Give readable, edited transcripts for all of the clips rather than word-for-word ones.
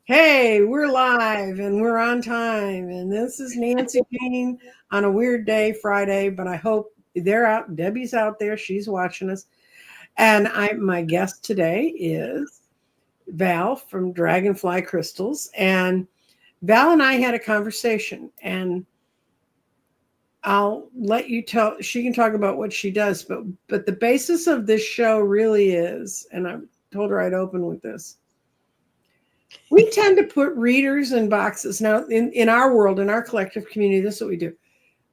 Hey, we're live and we're on time. And this is Nancy Jean on a weird day, Friday, but I hope they're out. Debbie's out there. She's watching us. And my guest today is Val from Dragonfly Crystals. And Val and I had a conversation, and I'll let you tell. She can talk about what she does, but the basis of this show really is, and I told her I'd open with this. We tend to put readers in boxes. Now, in our world, in our collective community, this is what we do.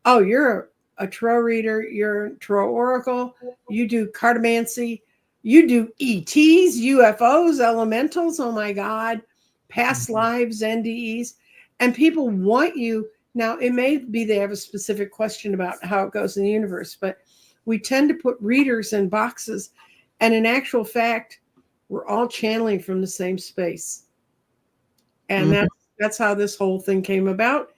Oh, you're a tarot reader, you're a tarot oracle, you do cartomancy, you do ETs, UFOs, elementals, oh my God, past lives, NDEs. And people want you. Now, it may be they have a specific question about how it goes in the universe, but we tend to put readers in boxes. And in actual fact, we're all channeling from the same space. And that's how this whole thing came about.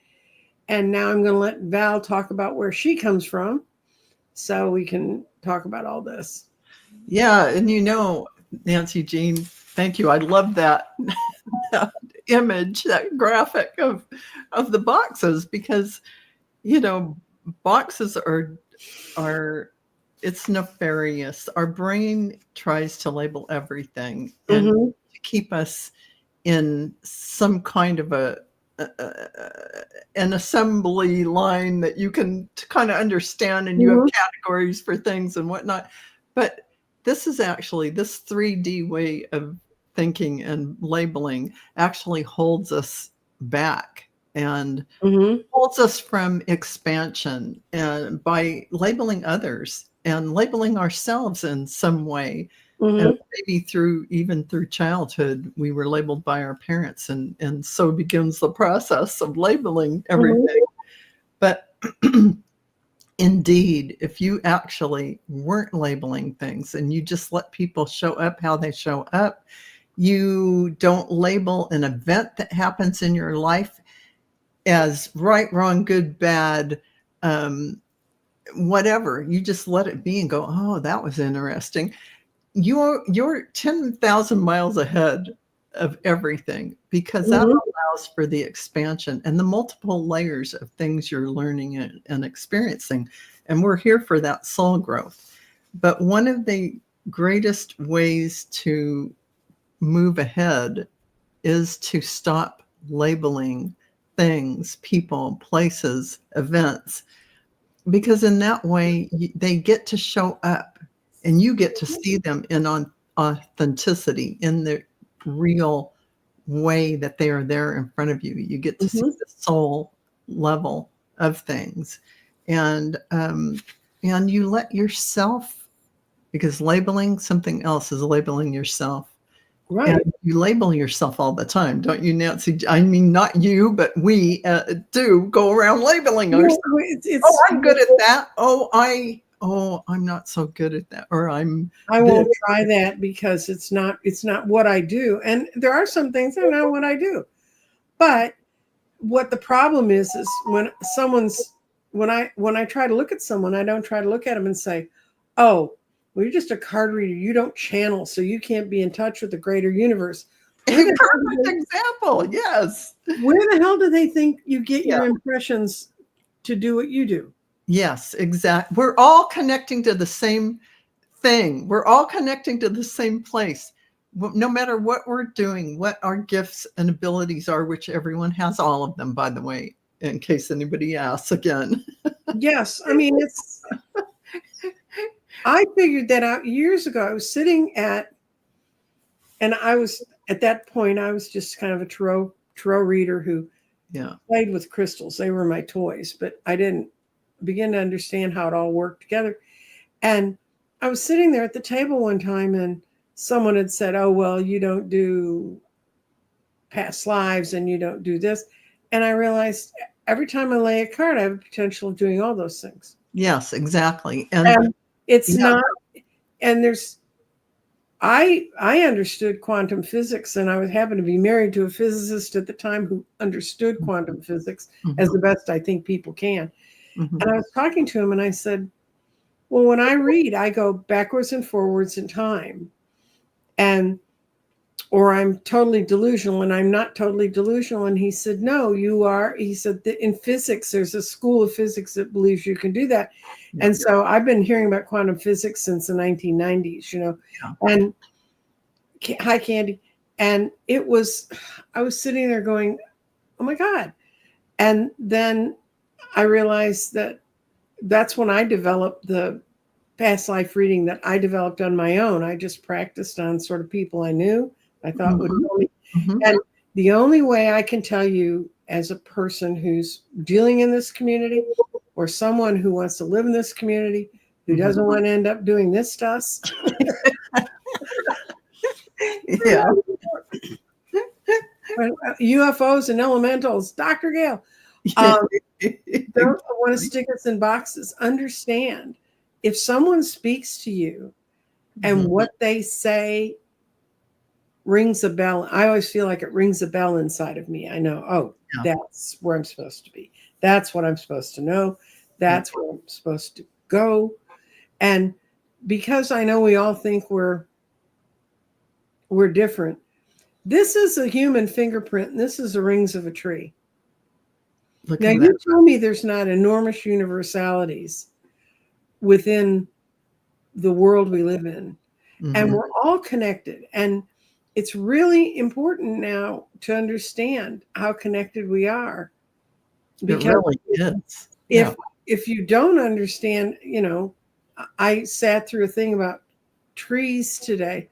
And now I'm going to let Val talk about where she comes from so we can talk about all this. Yeah. And Nancy Jean, thank you. I love that, that image, that graphic of the boxes, because, boxes are it's nefarious. Our brain tries to label everything and to keep us in some kind of an assembly line that you can kind of understand, and you have categories for things and whatnot. But this is actually, this 3D way of thinking and labeling actually holds us back and holds us from expansion, and by labeling others and labeling ourselves in some way. And maybe even through childhood, we were labeled by our parents, and so begins the process of labeling everything. But indeed, if you actually weren't labeling things and you just let people show up how they show up, you don't label an event that happens in your life as right, wrong, good, bad, whatever. You just let it be and go, oh, that was interesting. You're 10,000 miles ahead of everything, because that allows for the expansion and the multiple layers of things you're learning and experiencing. And we're here for that soul growth. But one of the greatest ways to move ahead is to stop labeling things, people, places, events, because in that way they get to show up. And you get to see them in authenticity, in the real way that they are there in front of you. You get to see the soul level of things, and you let yourself, because labeling something else is labeling yourself. Right. And you label yourself all the time, don't you, Nancy? I mean, not you, but we do go around labeling ourselves. I'm good at that. I'm not so good at that. Or I won't try that because it's not what I do. And there are some things that are not what I do. But what the problem is when I try to look at someone, I don't try to look at them and say, oh, well, you're just a card reader. You don't channel, so you can't be in touch with the greater universe. Perfect example. Yes. Where the hell do they think you get your impressions to do what you do? Yes, exactly. We're all connecting to the same thing. We're all connecting to the same place. No matter what we're doing, what our gifts and abilities are, which everyone has all of them, by the way, in case anybody asks again. Yes. I mean, I figured that out years ago. I was sitting at that point, I was just kind of a tarot reader who played with crystals. They were my toys, but I didn't begin to understand how it all worked together. And I was sitting there at the table one time, and someone had said, oh, well, you don't do past lives and you don't do this. And I realized every time I lay a card, I have a potential of doing all those things. Yes, exactly. And it's not, and I understood quantum physics, and I happened to be married to a physicist at the time who understood quantum physics as the best I think people can. And I was talking to him, and I said, well, when I read, I go backwards and forwards in time. And or I'm totally delusional, and I'm not totally delusional. And he said, no, you are. He said that in physics, there's a school of physics that believes you can do that. Yeah. And so I've been hearing about quantum physics since the 1990s, Yeah. and hi, Candy. And I was sitting there going, oh my God. And then I realized that that's when I developed the past life reading that I developed on my own. I just practiced on sort of people I knew, I thought would tell me. And the only way I can tell you as a person who's dealing in this community, or someone who wants to live in this community, who doesn't want to end up doing this to us. Yeah. UFOs and elementals, Dr. Gale. Don't want to stick us in boxes. Understand, if someone speaks to you and what they say rings a bell, I always feel like it rings a bell inside of me. I know, oh, that's where I'm supposed to be. That's what I'm supposed to know. That's where I'm supposed to go. And because I know we all think we're different, this is a human fingerprint, and this is the rings of a tree. Now, you tell me there's not enormous universalities within the world we live in, and we're all connected. And it's really important now to understand how connected we are. Because it really is. If you don't understand, I sat through a thing about trees today,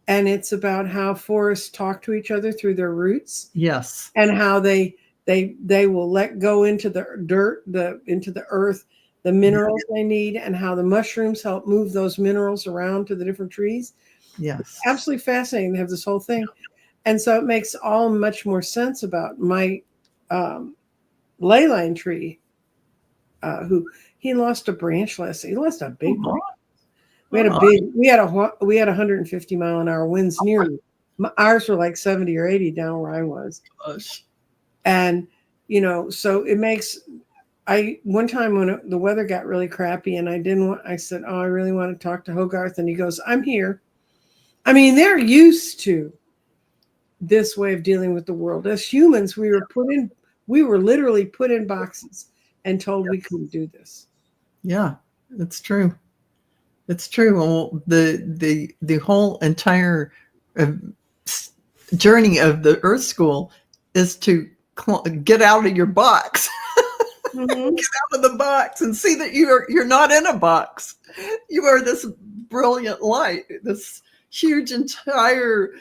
and it's about how forests talk to each other through their roots. Yes. And how they will let go into the dirt, into the earth, the minerals they need, and how the mushrooms help move those minerals around to the different trees. Yes. It's absolutely fascinating to have this whole thing. And so it makes all much more sense about my leyline tree, who he lost a branch last year. He lost a big branch. We had 150-mile-an-hour winds near me. Ours were like 70 or 80 down where I was. And, so it makes, one time when the weather got really crappy and I said, oh, I really want to talk to Hogarth. And he goes, I'm here. I mean, they're used to this way of dealing with the world. As humans, we were literally put in boxes and told we couldn't do this. Yeah, it's true. It's true. Well, the whole entire journey of the Earth School is to get out of your box. Get out of the box and see that you're not in a box. You are this brilliant light, this huge entire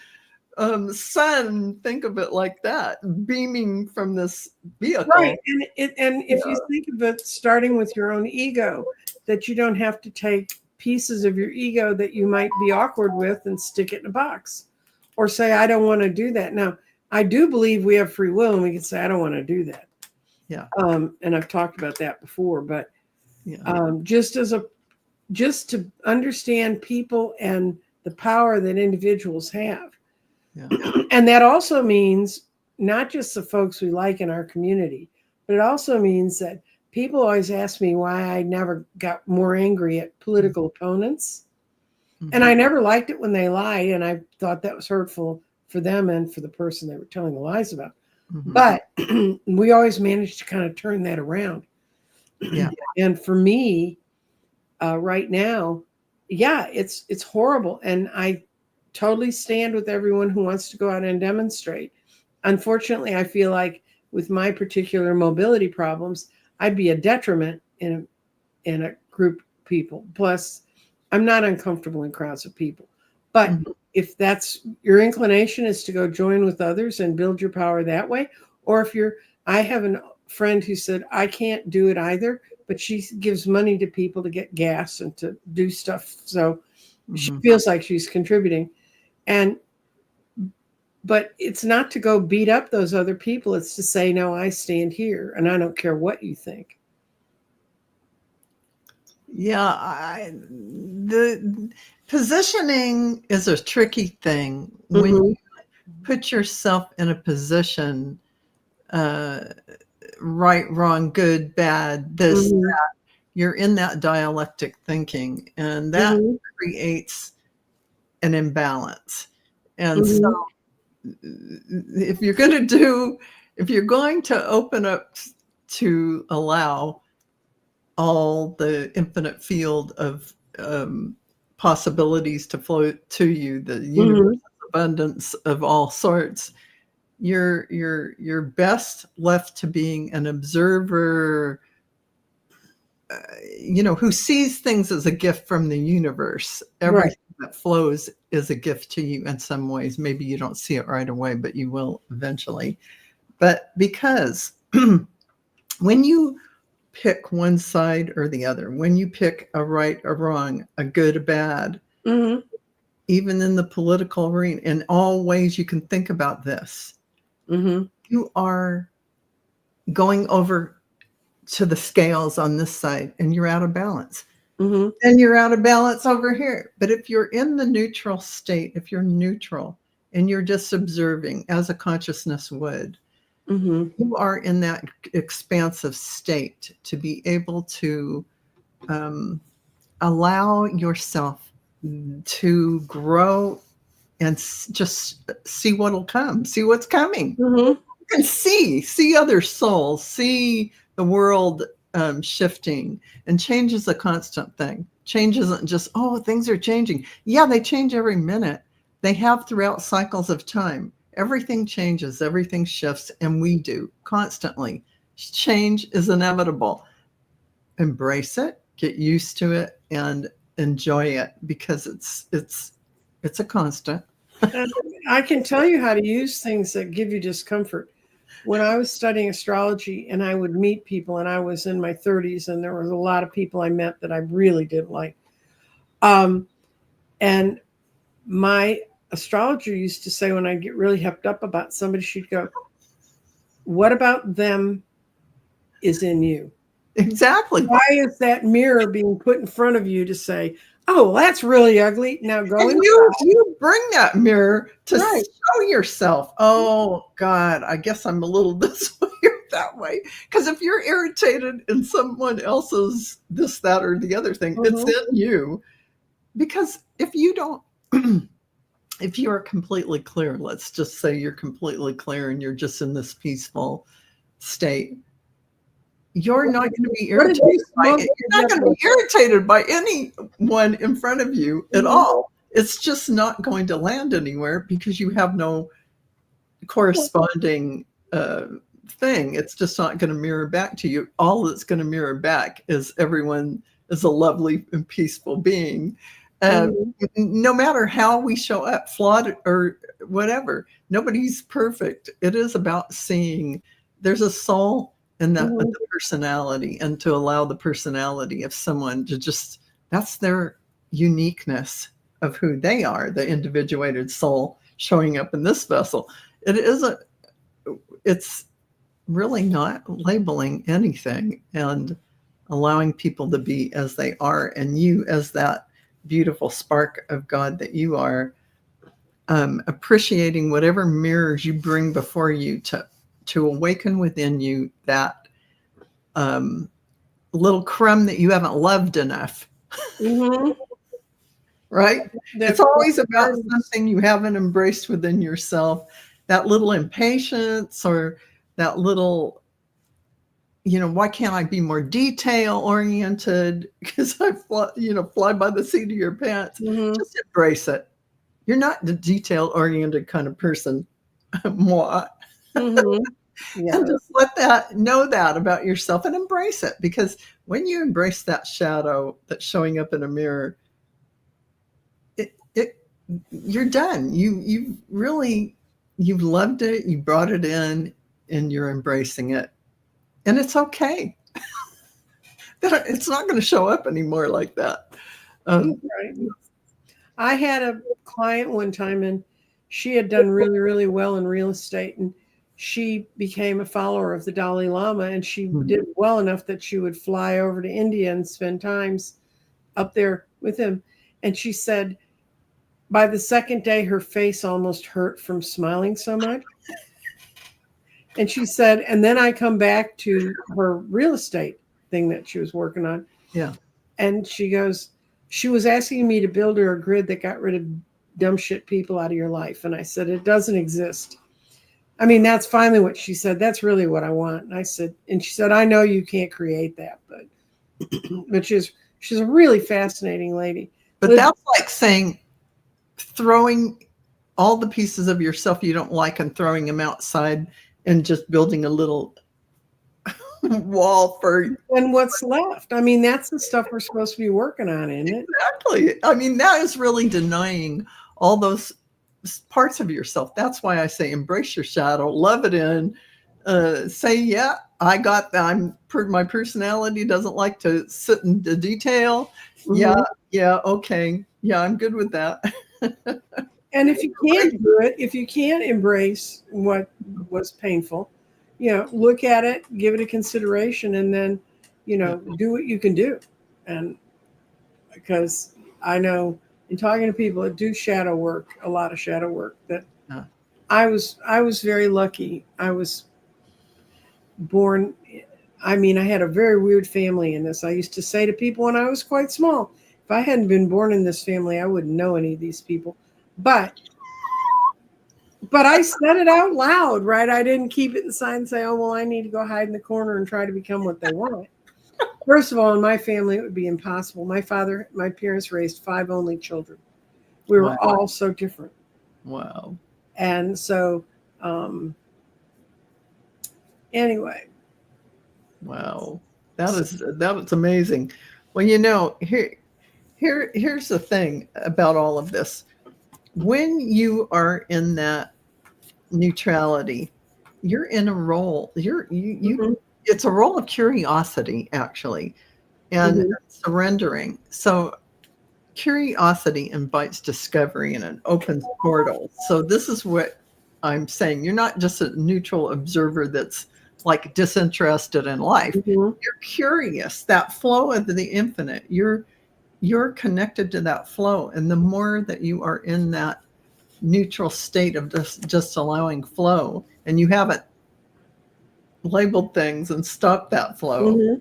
sun. Think of it like that, beaming from this vehicle. Right, and if you think of it, starting with your own ego, that you don't have to take pieces of your ego that you might be awkward with and stick it in a box, or say, I don't want to do that. Now, I do believe we have free will, and we can say, I don't want to do that. Yeah. And I've talked about that before, but just to understand people and the power that individuals have. Yeah. And that also means not just the folks we like in our community, but it also means that people always ask me why I never got more angry at political opponents. And I never liked it when they lied, and I thought that was hurtful for them and for the person they were telling the lies about. But we always managed to kind of turn that around. Yeah. And for me, right now, it's horrible. And I totally stand with everyone who wants to go out and demonstrate. Unfortunately, I feel like with my particular mobility problems, I'd be a detriment in a group of people. Plus, I'm not uncomfortable in crowds of people. But if that's your inclination, is to go join with others and build your power that way, or I have a friend who said, I can't do it either, but she gives money to people to get gas and to do stuff. So she feels like she's contributing. But it's not to go beat up those other people. It's to say, no, I stand here and I don't care what you think. Yeah, the positioning is a tricky thing. When you put yourself in a position, right, wrong, good, bad, this, that, you're in that dialectic thinking, and that creates an imbalance. And so if you're going to open up to allow all the infinite field of possibilities to flow to you, the universe's abundance of all sorts, you're best left to being an observer, who sees things as a gift from the universe. Everything that flows is a gift to you in some ways. Maybe you don't see it right away, but you will eventually. But because when you pick one side or the other, when you pick a right or wrong, a good or bad, even in the political arena, in all ways you can think about this, you are going over to the scales on this side and you're out of balance. And you're out of balance over here. But if you're in the neutral state, if you're neutral and you're just observing as a consciousness would, you are in that expansive state to be able to allow yourself to grow and just see what'll come, see what's coming. You can see other souls, see the world shifting. And change is a constant thing. Change isn't just, oh, things are changing. Yeah, they change every minute. They have throughout cycles of time. Everything changes, everything shifts, and we do constantly. Change is inevitable. Embrace it, get used to it, and enjoy it, because it's a constant. I can tell you how to use things that give you discomfort. When I was studying astrology and I would meet people, and I was in my 30s, and there was a lot of people I met that I really didn't like. And my astrologer used to say, when I get really hepped up about somebody, she'd go, what about them is in you? Exactly. Why is that mirror being put in front of you to say, oh, that's really ugly. Now go and inside. You bring that mirror to show yourself. Oh God, I guess I'm a little this way or that way. Because if you're irritated in someone else's this, that, or the other thing, it's in you. Because if you don't, if you are completely clear, let's just say you're completely clear and you're just in this peaceful state, you're not going to be irritated by it. You're not going to be irritated by anyone in front of you at all. It's just not going to land anywhere because you have no corresponding thing. It's just not going to mirror back to you. All that's going to mirror back is everyone is a lovely and peaceful being. No matter how we show up, flawed or whatever, nobody's perfect. It is about seeing there's a soul in that the personality, and to allow the personality of someone to just, that's their uniqueness of who they are, the individuated soul showing up in this vessel. It's really not labeling anything and allowing people to be as they are, and you as that beautiful spark of God that you are, appreciating whatever mirrors you bring before you to awaken within you that little crumb that you haven't loved enough. Right? It's always about something you haven't embraced within yourself, that little impatience or that little, why can't I be more detail oriented? Because I fly by the seat of your pants. Just embrace it. You're not the detail oriented kind of person. Moi. And just know that about yourself and embrace it, because when you embrace that shadow that's showing up in a mirror, you're done. You've loved it, you brought it in, and you're embracing it, and it's okay. It's not going to show up anymore like that. I had a client one time, and she had done really, really well in real estate, and she became a follower of the Dalai Lama, and she did well enough that she would fly over to India and spend times up there with him. And she said by the second day, her face almost hurt from smiling so much. And she said, and then I come back to her real estate thing that she was working on. Yeah. And she goes, she was asking me to build her a grid that got rid of dumb shit people out of your life. And I said, it doesn't exist. I mean, that's finally what she said. That's really what I want. And I said, and she said, I know you can't create that, but she's a really fascinating lady. But that's like saying throwing all the pieces of yourself you don't like and throwing them outside and just building a little wall for. And what's left? I mean, that's the stuff we're supposed to be working on, isn't it? Exactly. I mean, that is really denying all those parts of yourself. That's why I say embrace your shadow, love it in, say, yeah, I got that. My personality doesn't like to sit in the detail. Mm-hmm. Yeah, okay. Yeah, I'm good with that. And if you can't do it, if you can't embrace what was painful, look at it, give it a consideration, and then, do what you can do. And because I know in talking to people that do shadow work, a lot of shadow work, that I was very lucky. I was born. I mean, I had a very weird family in this. I used to say to people when I was quite small, if I hadn't been born in this family, I wouldn't know any of these people. But I said it out loud, right? I didn't keep it inside and say, oh, well, I need to go hide in the corner and try to become what they want. First of all, in my family, it would be impossible. My parents raised 5 only children. We were all so different. Wow. And so, anyway. Wow. That's amazing. Well, here's the thing about all of this. When you are in that neutrality, you're in a role. Mm-hmm. It's a role of curiosity, actually, and surrendering. So curiosity invites discovery and it opens portals. So this is what I'm saying. You're not just a neutral observer that's like disinterested in life. Mm-hmm. You're curious. That flow of the infinite. You're connected to that flow. And the more that you are in that neutral state of just allowing flow, and you haven't labeled things and stopped that flow,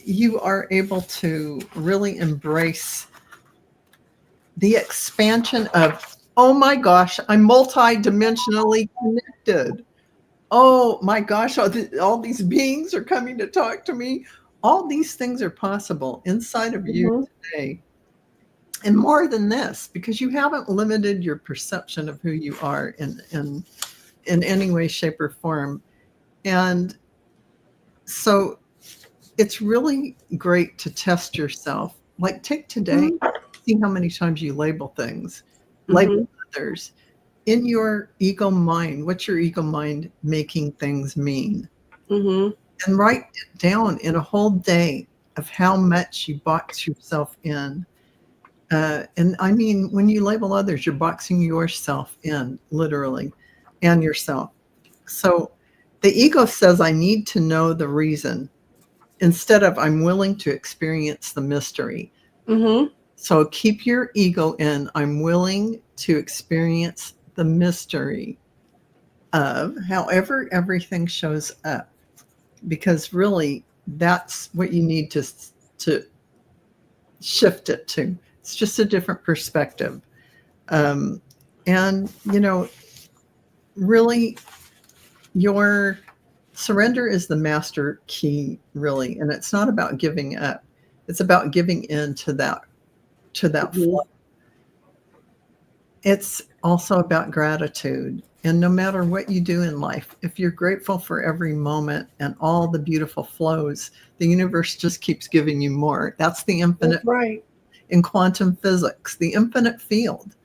you are able to really embrace the expansion of, oh my gosh, I'm multi-dimensionally connected. Oh my gosh, all these beings are coming to talk to me. All these things are possible inside of you today. And more than this, because you haven't limited your perception of who you are in any way, shape, or form. And so it's really great to test yourself. Like take today, see how many times you label things, label others. In your ego mind, what's your ego mind making things mean? And write it down in a whole day of how much you box yourself in. And I mean, when you label others, you're boxing yourself in, literally, and yourself. So the ego says, I need to know the reason, instead of I'm willing to experience the mystery. So keep your ego in, I'm willing to experience the mystery of however everything shows up. Because really, that's what you need to shift it to. It's just a different perspective. And, really, your surrender is the master key, really. And it's not about giving up. It's about giving in to that flow. It's also about gratitude. And no matter what you do in life, if you're grateful for every moment and all the beautiful flows, the universe just keeps giving you more. That's the infinite. That's right. In quantum physics, the infinite field.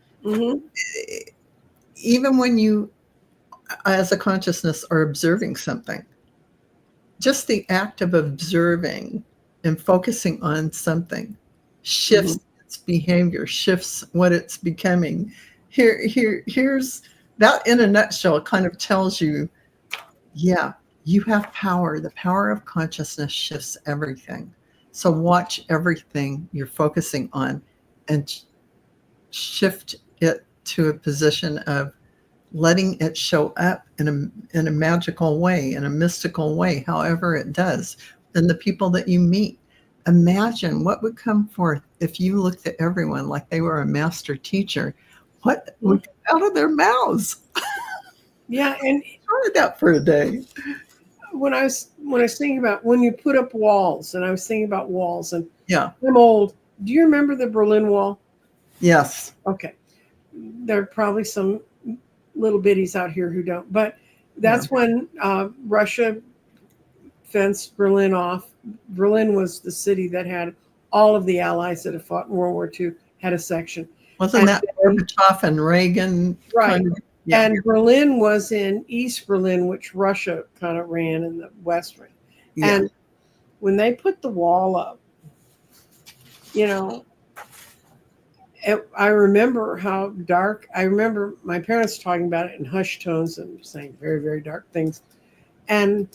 Even when you, as a consciousness, are observing something, just the act of observing and focusing on something shifts its behavior, shifts what it's becoming. Here's that in a nutshell. It kind of tells you, yeah, you have power. The power of consciousness shifts everything. So watch everything you're focusing on and shift it to a position of letting it show up in a magical way, in a mystical way, however it does. And the people that you meet, imagine what would come forth if you looked at everyone like they were a master teacher, what would come out of their mouths? Yeah, and Try that for a day. when I was thinking about when you put up walls, and I was thinking about walls, and Yeah. I'm old. Do you remember the Berlin Wall? Yes. Okay, there are probably some little biddies out here who don't, but Yeah. that's when Russia fenced Berlin off. Berlin was the city that had all of the allies that had fought in World War II had a section. Wasn't And that Gorbachev and Reagan? right. Kind of, yeah. And Berlin was in East Berlin, which Russia kind of ran, and the West ran. Yeah. And when they put the wall up, you know, I remember how dark. I remember my parents talking about it in hushed tones and saying very, very dark things. And,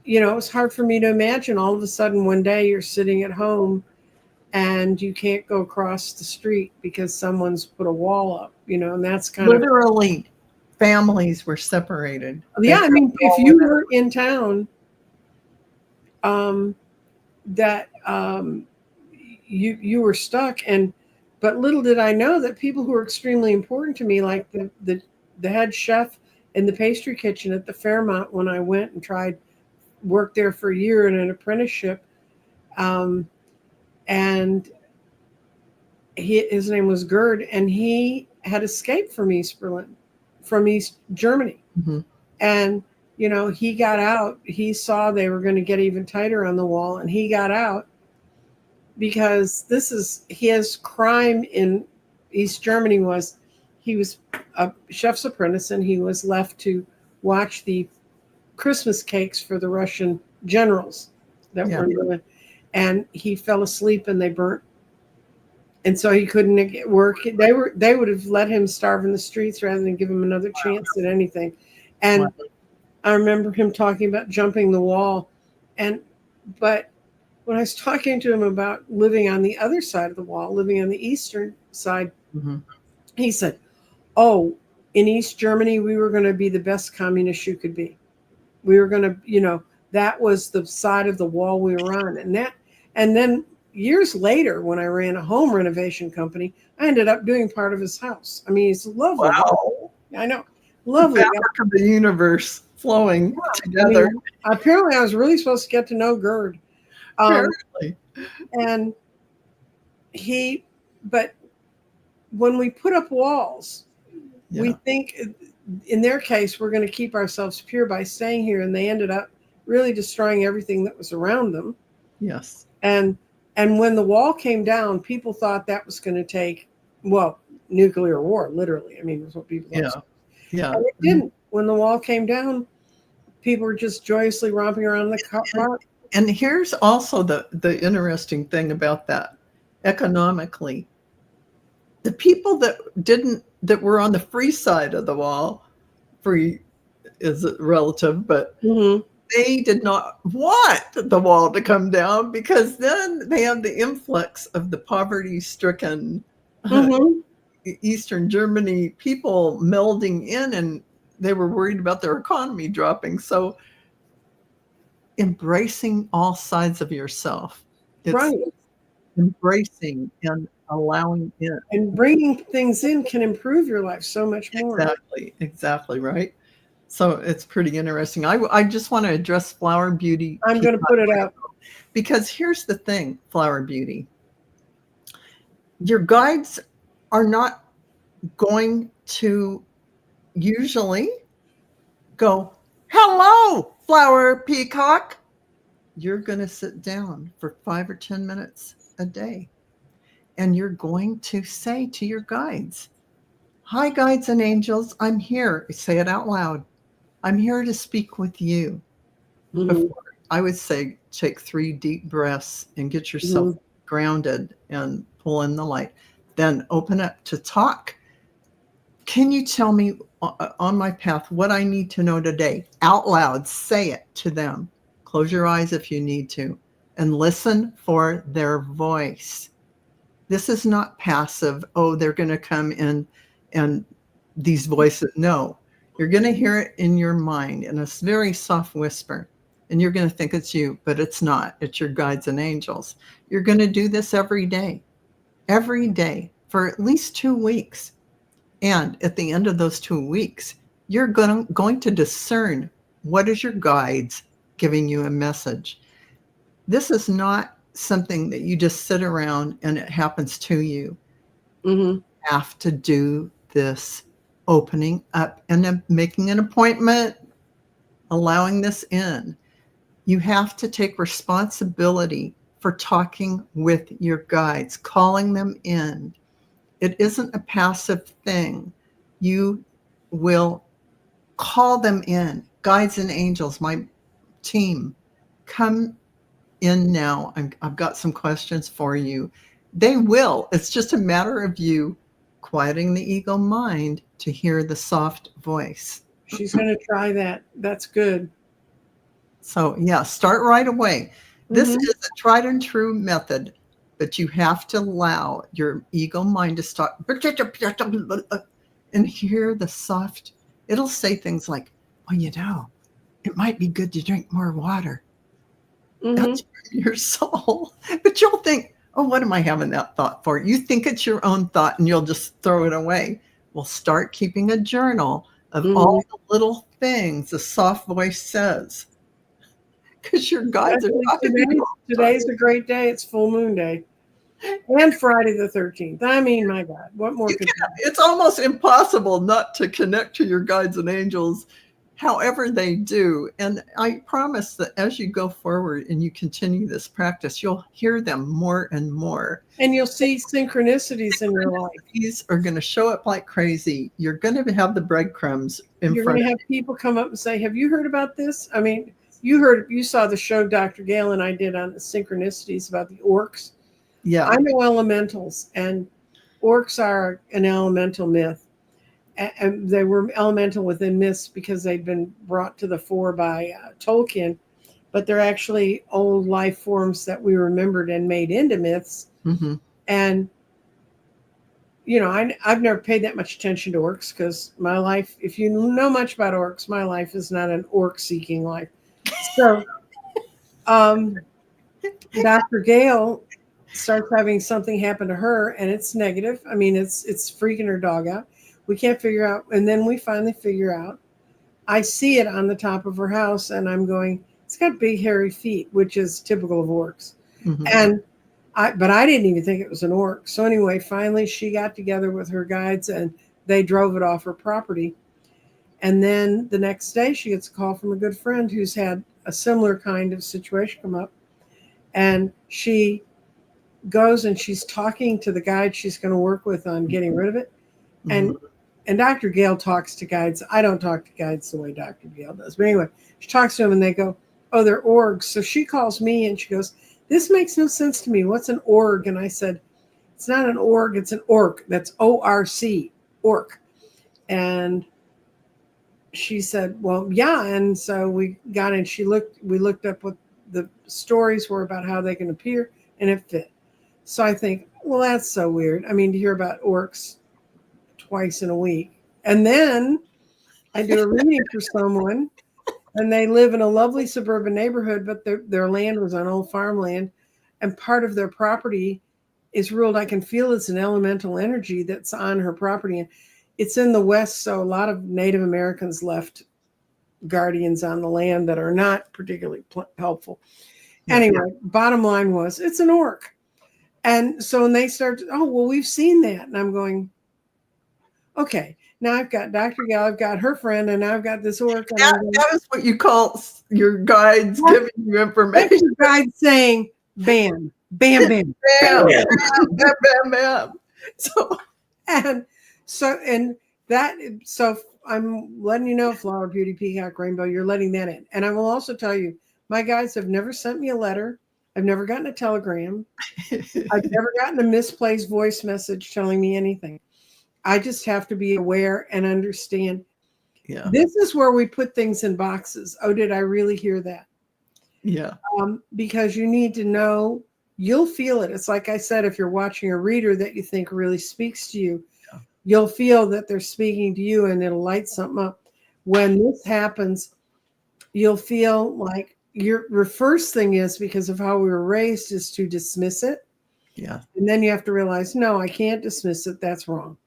it was hard for me to imagine all of a sudden one day you're sitting at home and you can't go across the street because someone's put a wall up, and that's kind of. Literally, families were separated. Yeah, I mean, if you were in town, that you were stuck, but little did I know that people who were extremely important to me, like the head chef in the pastry kitchen at the Fairmont, when I went and worked there for a year in an apprenticeship, and his name was Gerd, and he had escaped from East Berlin, from East Germany, and he got out. He saw they were going to get even tighter on the wall, and he got out because this is his crime in East Germany was he was a chef's apprentice, and he was left to watch the Christmas cakes for the Russian generals that were in Berlin, and he fell asleep and they burnt. And so he couldn't get work. They would have let him starve in the streets rather than give him another chance at anything. And I remember him talking about jumping the wall. But when I was talking to him about living on the other side of the wall, living on the eastern side, he said, "Oh, in East Germany, we were going to be the best communist you could be. We were going to, that was the side of the wall we were on." And then years later, when I ran a home renovation company, I ended up doing part of his house. I mean, he's lovely. Wow. I know. Lovely. The fabric of the universe flowing together. I mean, apparently, I was really supposed to get to know Gerd. Apparently. And but when we put up walls, we think in their case, we're going to keep ourselves pure by staying here. And they ended up really destroying everything that was around them. Yes. And when the wall came down, people thought that was going to take, nuclear war, literally. I mean, that's what people thought. Yeah. And it didn't. When the wall came down, people were just joyously romping around the park. And here's also the interesting thing about that. Economically, the people that were on the free side of the wall, free is relative, but they did not want the wall to come down because then they have the influx of the poverty-stricken Eastern Germany people melding in, and they were worried about their economy dropping. So embracing all sides of yourself. It's embracing and allowing in. And bringing things in can improve your life so much more. Exactly, right? So it's pretty interesting. I just want to address Flower Beauty. I'm going to put it up. Because here's the thing, Flower Beauty. Your guides are not going to usually go, "Hello, Flower Peacock." You're going to sit down for 5 or 10 minutes a day. And you're going to say to your guides, "Hi, guides and angels. I'm here." Say it out loud. "I'm here to speak with you." Before, I would say take 3 deep breaths and get yourself grounded and pull in the light. Then open up to talk. "Can you tell me on my path what I need to know today?" Out loud, say it to them. Close your eyes if you need to, and listen for their voice. This is not passive. Oh, they're going to come in and these voices. No, you're going to hear it in your mind in a very soft whisper, and you're going to think it's you, but it's not. It's your guides and angels. You're going to do this every day. every day for at least 2 weeks. And at the end of those 2 weeks, you're going to discern what is your guides giving you a message. This is not something that you just sit around and it happens to you. Mm-hmm. You have to do this opening up and then making an appointment, allowing this in. You have to take responsibility for talking with your guides, calling them in. It isn't a passive thing. You will call them in. Guides and angels, my team, come in now. I've got some questions for you. They will. It's just a matter of you quieting the ego mind to hear the soft voice. She's going to try that. That's good. So, yeah, start right away. This Mm-hmm. is a tried and true method, but you have to allow your ego mind to start and hear the soft. It'll say things like, well, it might be good to drink more water. Mm-hmm. That's your soul. But you'll think, oh, what am I having that thought for? You think it's your own thought and you'll just throw it away. Well, start keeping a journal of Mm-hmm. all the little things the soft voice says. Because your guides are Especially talking to you all the time. today's a great day. It's full moon day. And Friday the 13th. I mean, my God, what more could you It's almost impossible not to connect to your guides and angels, however they do. And I promise that as you go forward and you continue this practice, you'll hear them more and more. And you'll see synchronicities in your life. These are going to show up like crazy. You're going to have the breadcrumbs in You're front going of to have people come up and say, have you heard about this? I mean, you saw the show Dr. Gale and I did on the synchronicities about the orcs. you. Yeah. I know elementals, and orcs are an elemental myth. And they were elemental within myths because they'd been brought to the fore by Tolkien, but they're actually old life forms that we remembered and made into myths. Mm-hmm. And I've never paid that much attention to orcs because my life, if you know much about orcs, my life is not an orc seeking life. So Dr. Gale starts having something happen to her and it's negative. I mean, it's freaking her dog out. We can't figure out. And then we finally figure out. I see it on the top of her house and I'm going, it's got big hairy feet, which is typical of orcs. Mm-hmm. And but I didn't even think it was an orc. So anyway, finally she got together with her guides and they drove it off her property. And then the next day she gets a call from a good friend who's had a similar kind of situation come up. And she goes and she's talking to the guide she's going to work with on getting rid of it. Mm-hmm. And Dr. Gale talks to guides. I don't talk to guides the way Dr. Gale does. But anyway, she talks to them and they go, oh, they're orgs. So she calls me and she goes, this makes no sense to me. What's an org? And I said, it's not an org, it's an orc. That's O-R-C, orc. And she said, well, yeah. And so we got in, we looked up what the stories were about how they can appear and it fit. So I think, well, that's so weird. I mean, to hear about orcs twice in a week. And then I do a reading for someone and they live in a lovely suburban neighborhood, but their land was on old farmland and part of their property is ruled, I can feel it's an elemental energy that's on her property. And it's in the West, so a lot of Native Americans left guardians on the land that are not particularly helpful. Yeah. Anyway, bottom line was, it's an orc. And so when they start, oh, well, we've seen that. And I'm going, okay, now I've got Dr. Gal, I've got her friend, and now I've got this orc. And that is what you call your guides giving you information. That's your guide saying, bam, bam, bam, bam, bam, bam, bam, bam. So I'm letting you know, Flower, Beauty, Peacock, Rainbow, you're letting that in. And I will also tell you, my guides have never sent me a letter. I've never gotten a telegram. I've never gotten a misplaced voice message telling me anything. I just have to be aware and understand. Yeah. This is where we put things in boxes. Oh, did I really hear that? Yeah. Because you need to know, you'll feel it. It's like I said, if you're watching a reader that you think really speaks to you, yeah, you'll feel that they're speaking to you and it'll light something up. When this happens, you'll feel like your first thing is, because of how we were raised, is to dismiss it. Yeah. And then you have to realize, no, I can't dismiss it. That's wrong.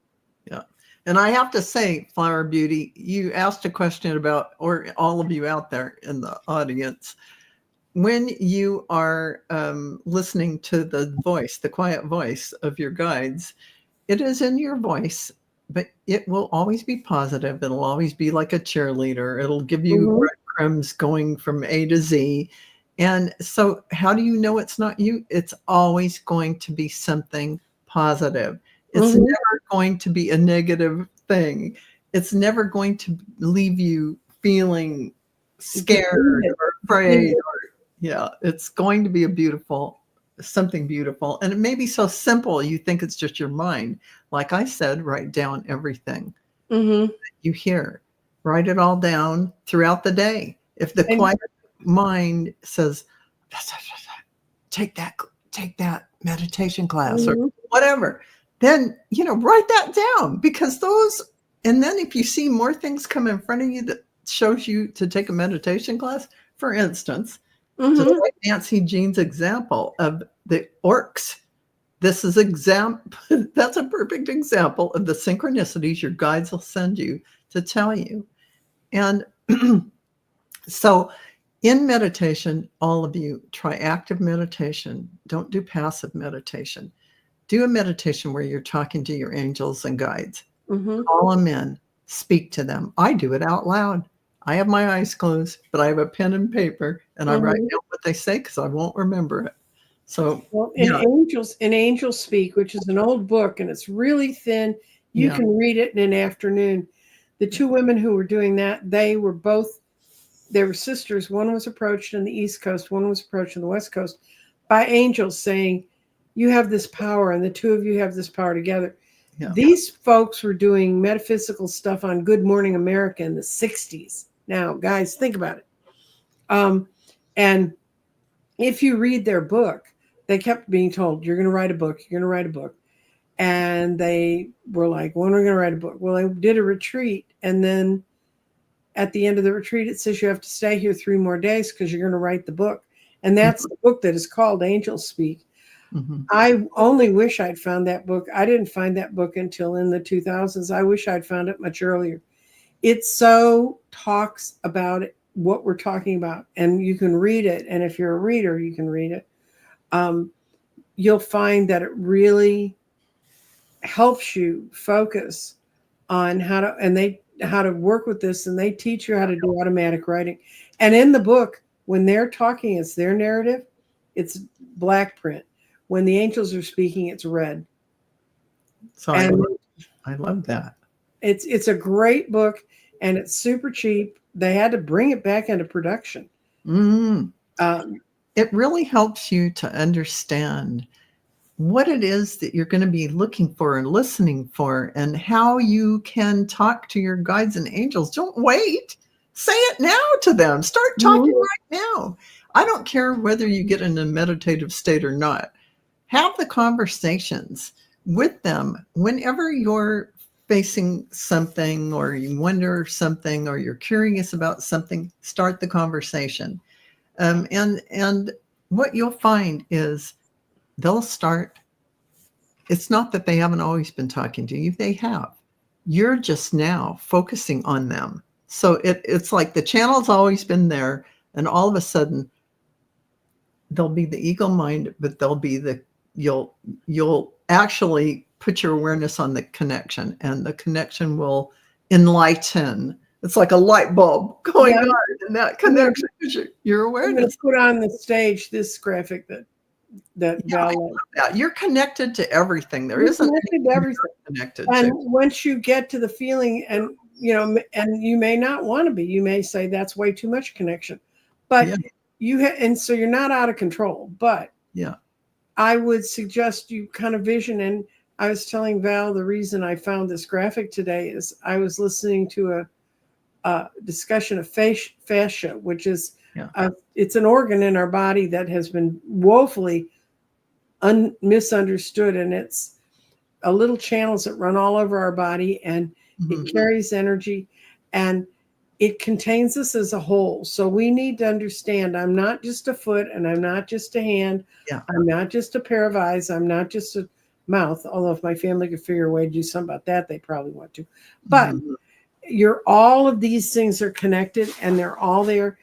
Yeah. And I have to say, Flower Beauty, you asked a question about, or all of you out there in the audience, when you are listening to the voice, the quiet voice of your guides, it is in your voice, but it will always be positive. It'll always be like a cheerleader. It'll give you Mm-hmm. breadcrumbs going from A to Z. And so, how do you know it's not you? It's always going to be something positive. It's Mm-hmm. never going to be a negative thing. It's never going to leave you feeling Just read scared it. or Read afraid. it. Yeah, it's going to be a beautiful, something beautiful. And it may be so simple, you think it's just your mind. Like I said, write down everything Mm-hmm. you hear, write it all down throughout the day. If the And quiet mind says, take that, take that meditation class or mm-hmm. whatever, then, write that down because those, and then if you see more things come in front of you that shows you to take a meditation class, for instance, just Mm-hmm. like Nancy Jean's example of the orcs. This is that's a perfect example of the synchronicities your guides will send you to tell you. And so in meditation, all of you try active meditation. Don't do passive meditation. Do a meditation where you're talking to your angels and guides. Mm-hmm. Call them in, speak to them. I do it out loud. I have my eyes closed, but I have a pen and paper and I write Mm-hmm. down what they say because I won't remember it. So, Well, yeah, in Angels Speak, which is an old book and it's really thin, you yeah, can read it in an afternoon. The two women who were doing that, they were sisters. One was approached on the East Coast, one was approached on the West Coast by angels saying, you have this power, and the two of you have this power together. yeah, These folks were doing metaphysical stuff on Good Morning America in the 60s. Now, guys, think about it. And if you read their book, they kept being told, you're going to write a book, you're going to write a book. And they were like, when are we going to write a book? Well, they did a retreat. And then at the end of the retreat, it says you have to stay here 3 more days because you're going to write the book. And that's the book that is called Angels Speak. mm-hmm. I only wish I'd found that book. I didn't find that book until in the 2000s. I wish I'd found it much earlier. It so talks about it, what we're talking about, and you can read it. And if you're a reader, you can read it. You'll find that it really helps you focus on how to work with this, and they teach you how to do automatic writing. And in the book, when they're talking, it's their narrative, it's black print. When the angels are speaking, it's red. So And I love that. it's a great book, and it's super cheap. They had to bring it back into production. Mm. Um, It really helps you to understand what it is that you're going to be looking for and listening for, and how you can talk to your guides and angels. Don't wait. Say it now to them. Start talking mhm, right now. I don't care whether you get in a meditative state or not. Have the conversations with them whenever you're facing something or you wonder something or you're curious about something. Start the conversation. And what you'll find is they'll start. It's not that they haven't always been talking to you, they have. You're just now focusing on them. So it's like the channel's always been there, and all of a sudden there'll be the ego mind, but there'll be you'll actually put your awareness on the connection, and the connection will enlighten. It's like a light bulb going yeah, on in that I'm gonna, connection. Your I'm gonna awareness. put on the stage this graphic that Yeah, I Val love that. You're connected to everything. There You're isn't connected to anything everything. you're connected And to. once you get to the feeling, and and you may not want to be, you may say that's way too much connection, but Yeah, and so you're not out of control. But yeah. I would suggest you kind of vision. And I was telling Val the reason I found this graphic today is I was listening to a discussion of fascia, which is Yeah. it's an organ in our body that has been woefully misunderstood, and it's a little channels that run all over our body, and Mhm. it carries energy. And it contains us as a whole. So we need to understand I'm not just a foot and I'm not just a hand. Yeah. I'm not just a pair of eyes. I'm not just a mouth. Although if my family could figure a way to do something about that, they probably want to. But you're all of these things are connected and they're all there.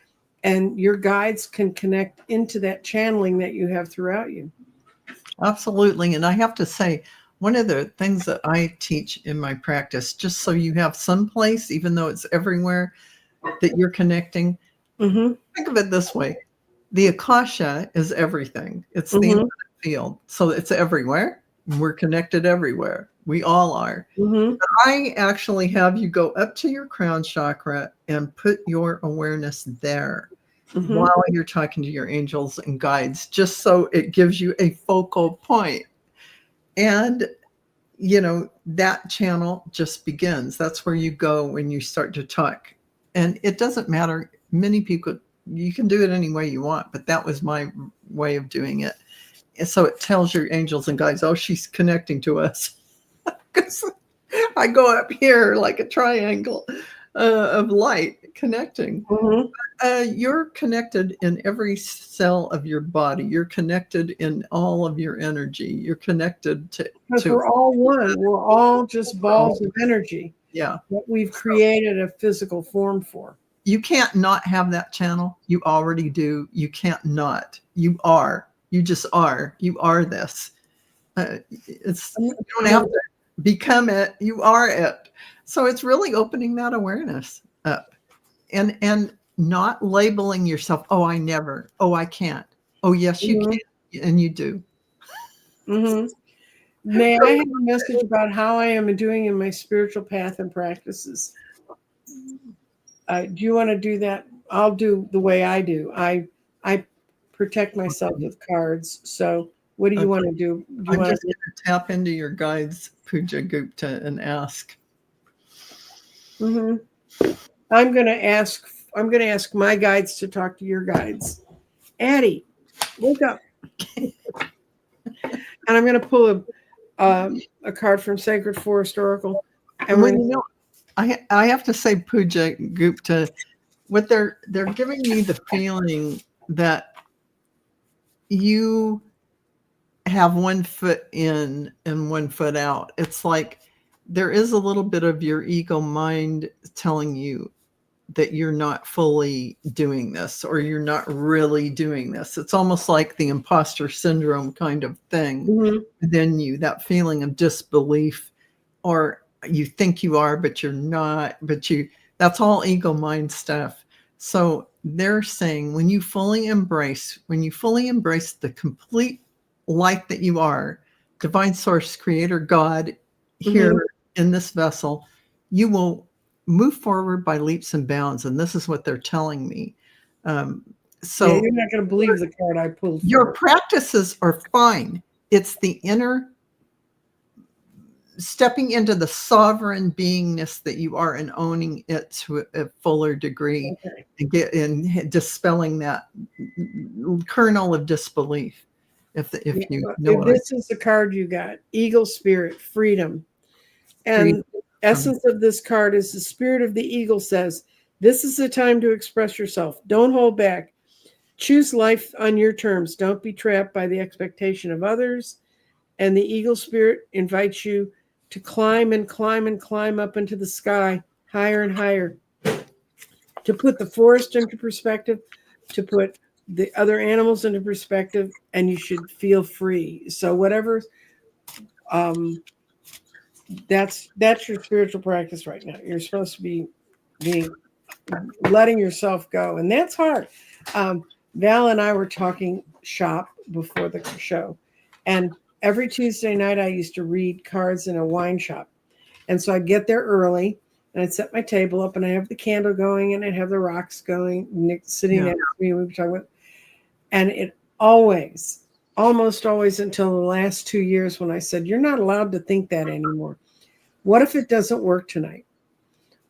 And your guides can connect into that channeling that you have throughout you. Absolutely. And I have to say, one of the things that I teach in my practice, just so you have some place, even though it's everywhere, that you're connecting. Mm-hmm. Think of it this way. The Akasha is everything. It's the Mm-hmm. infinite field. So it's everywhere. We're connected everywhere. We all are. Mm-hmm. But I actually have you go up to your crown chakra and put your awareness there Mm-hmm. while you're talking to your angels and guides, just so it gives you a focal point. And that channel just begins. That's where you go when you start to talk. And it doesn't matter. Many people, you can do it any way you want, but that was my way of doing it. And so it tells your angels and guides, oh, she's connecting to us. Because I go up here like a triangle of light connecting. Mm-hmm. You're connected in every cell of your body. You're connected in all of your energy. You're connected Because we're all one. We're all just balls of energy. Yeah. That we've created a physical form for. You can't not have that channel. You already do. You can't not. You are. You just are. You are this. You don't have to become it. You are it. So it's really opening that awareness up and not labeling yourself. Oh, I never. Oh, I can't. Oh, yes, you can. And you do. Mm-hmm. May I have a message about how I am doing in my spiritual path and practices? Do you want to do that? I'll do the way I do. I protect myself with cards. So what do you want to do? I'm just going to tap into your guides, Puja Gupta, and ask. Mm-hmm. I'm going to ask my guides to talk to your guides. Addie, wake up. And I'm going to pull a card from Sacred Forest Oracle. And I have to say, Puja Gupta, what they're giving me the feeling that you have one foot in and one foot out. It's like there is a little bit of your ego mind telling you that you're not fully doing this or you're not really doing this. It's almost like the imposter syndrome kind of thing within you, that feeling of disbelief, or you think you are, but you're not, that's all ego mind stuff. So they're saying when you fully embrace the complete light that you are, divine source, creator, God, here in this vessel, you will move forward by leaps and bounds. And this is what they're telling me. So yeah, you're not going to believe the card I pulled. Your practices are fine. It's the inner stepping into the sovereign beingness that you are and owning it to a fuller degree, and dispelling that kernel of disbelief. If this is the card you got, Eagle Spirit, Freedom. And essence of this card is the spirit of the eagle says, this is the time to express yourself. Don't hold back. Choose life on your terms. Don't be trapped by the expectation of others. And the eagle spirit invites you to climb and climb and climb up into the sky, higher and higher, to put the forest into perspective, to put the other animals into perspective, and you should feel free. So whatever, that's your spiritual practice right now. You're supposed to be letting yourself go, and that's hard. Val and I were talking shop before the show, and every Tuesday night I used to read cards in a wine shop. And so I'd get there early and I'd set my table up and I have the candle going and I'd have the rocks going, Nick sitting next to me, and we were talking about, and it almost always until the last 2 years when I said, you're not allowed to think that anymore. What if it doesn't work tonight?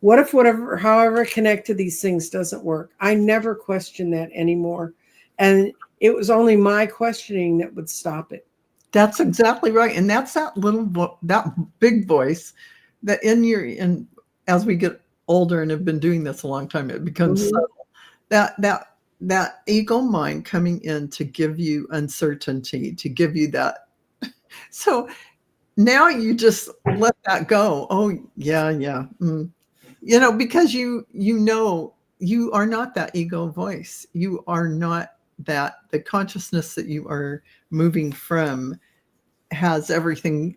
What if however I connect to these things doesn't work? I never question that anymore. And it was only my questioning that would stop it. That's exactly right. And that's that big voice that as we get older and have been doing this a long time, it becomes Mhm. subtle. That ego mind coming in to give you uncertainty, to give you that. So now you just let that go. Oh yeah, yeah. Because you you are not that ego voice. You are not that. The consciousness that you are moving from has everything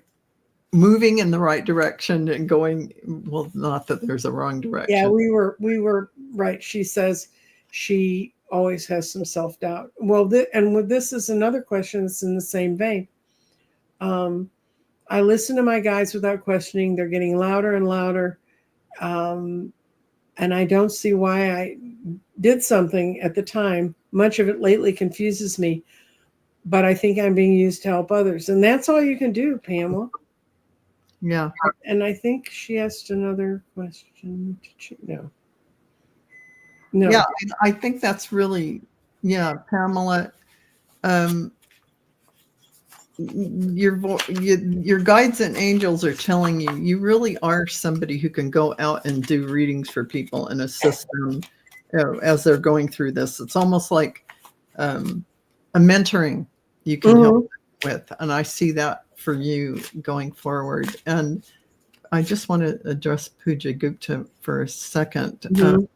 moving in the right direction and going, well, not that there's a wrong Yeah, direction. we were right. She says she always has some self-doubt. Well, this is another question that's in the same vein. Um, I listen to my guides without questioning. They're getting louder and louder. Um, and I don't see why I did something at the time. Much of it lately confuses me, but I think I'm being used to help others. And that's all you can do, Pamela. Yeah. And I think she asked another question. No. No. Yeah, I think that's really, yeah, Pamela. Um, your guides and angels are telling you you really are somebody who can go out and do readings for people and assist them as they're going through this. It's almost like a mentoring you can help Mhm. with, and I see that for you going forward. And I just want to address Puja Gupta for a second. Mhm.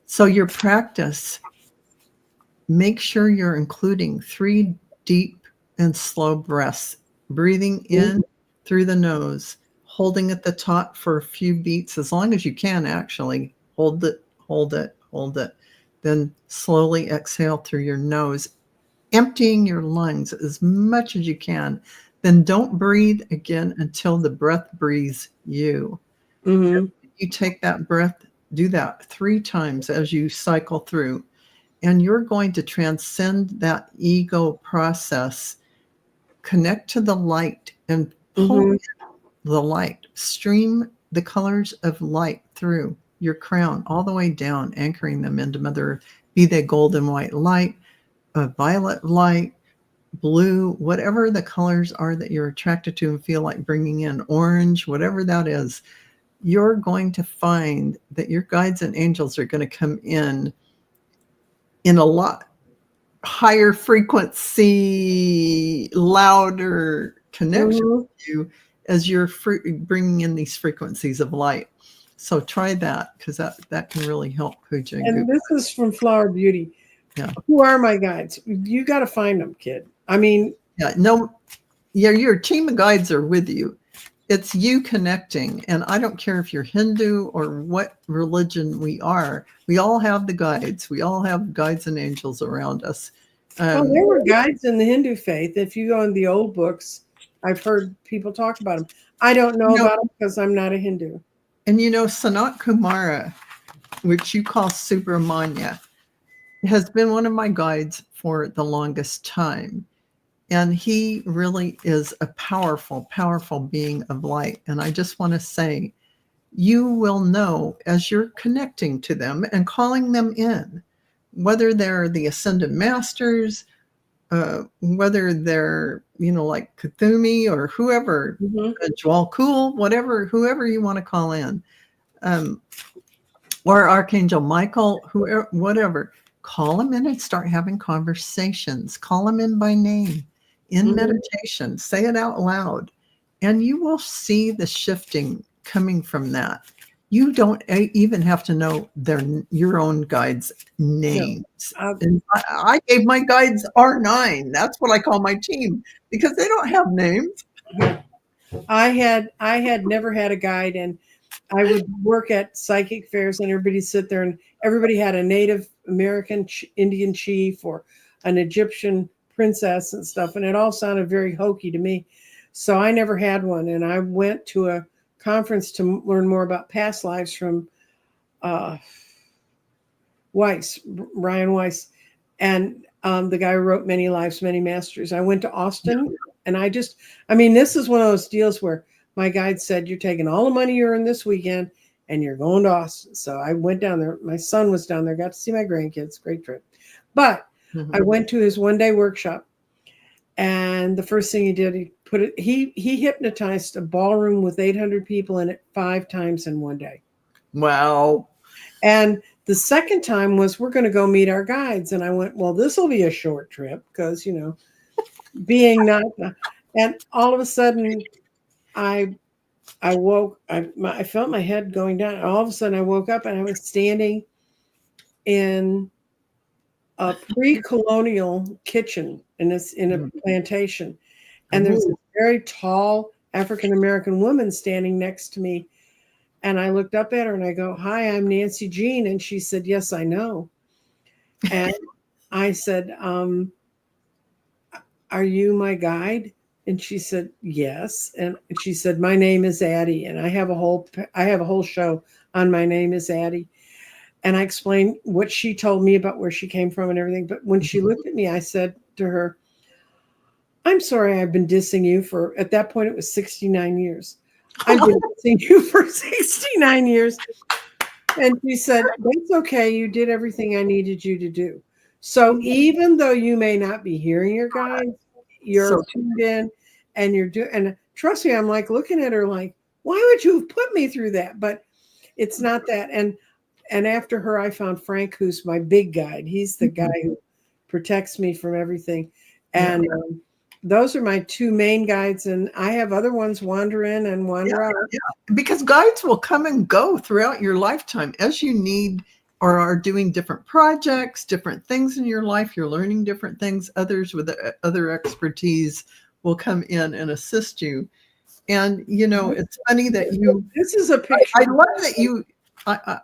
So your practice, make sure you're including 3 deep and slow breaths, breathing in through the nose, holding at the top for a few beats, as long as you can actually. Hold it, hold it, hold it. Then slowly exhale through your nose, emptying your lungs as much as you can. Then don't breathe again until the breath breathes you. Mhm. You take that breath, do that 3 times as you cycle through, and you're going to transcend that ego process, connect to the light, and pull Mhm. the light, stream the colors of light through your crown all the way down, anchoring them into Mother Earth, be they golden white light, a violet light, blue, whatever the colors are that you're attracted to and feel like bringing in, orange, whatever that is. You're going to find that your guides and angels are going to come in a lot higher frequency, louder connection Mhm. with you as you're bringing in these frequencies of light. So try that, because that can really help Puja and And Gupta. this is from Flower Beauty. Yeah. Who are my guides? You got to find them, kid. I mean, Yeah. No, your team of guides are with you. It's you connecting. And I don't care if you're Hindu or what religion we are, we all have the guides. We all have guides and angels around us. oh, there were guides in the Hindu faith. If you go in the old books, I've heard people talk about them. I don't know you know, about them because I'm not a Hindu. Sanat Kumara, which you call Subramanya, has been one of my guides for the longest time. And he really is a powerful, powerful being of light. And I just want to say, you will know as you're connecting to them and calling them in, whether they're the ascended masters, whether they're, like Kuthumi or whoever, Mhm. Jwal Kul, whoever you want to call in. Um, or Archangel Michael, whoever, whatever, call them in and start having conversations. Call them in by name in Mhm. meditation. Say it out loud, and you will see the shifting coming from that. You don't even have to know your own guides' No. names. I, And I gave my guides R9. That's what I call my team, because they don't have names. yeah. I had never had a guide, and I would work at psychic fairs, and everybody sit there, and everybody had a Native American Indian chief or an Egyptian princess and stuff, and it all sounded very hokey to me. So I never had one, and I went to a conference to learn more about past lives from uh, Weiss, Ryan Weiss, and the guy who wrote Many Lives, Many Masters. I went to Austin, and I mean, this is one of those deals where my guide said, "You're taking all the money you earned this weekend, and you're going to Austin." So I went down there. My son was down there, got to see my grandkids. Great trip. But I Mhm. went to his 1 day workshop, and the first thing he did, he hypnotized a ballroom with 800 people in it 5 times in 1 day. Wow. And the second time was, we're going to go meet our guides. And I went, well, this will be a short trip because, being not, and all of a sudden I, I woke, I felt my head going down. All of a sudden I woke up and I was standing in a pre-colonial kitchen in a plantation. And there's Ooh. this very tall African American woman standing next to me. And I looked up at her and I go, "Hi, I'm Nancy Jean." And she said, "Yes, I know." And I said, "Are you my guide?" And she said, "Yes." And she said, "My name is Addie, and I have a whole show on My Name is Addie." And I explained what she told me about where she came from and everything. But when she looked at me, I said to her, "I'm sorry I've been dissing you for," at that point it was 69 years. "I've been dissing you for 69 years." And she said, "That's okay. You did everything I needed you to do." So even though you may not be hearing your guides, you're So tuned in and you're doing, and trust me, I'm like looking at her like, why would you have put me through that? But it's not that. And after her, I found Frank, who's my big guide. He's the guy who protects me from everything. yeah. And those are my two main guides. And I have other ones wander in and wander out. Yeah, because guides will come and go throughout your lifetime as you need or are doing different projects, different things in your life. You're learning different things. Others with other expertise will come in and assist you. And, it's funny that This is a picture. I love that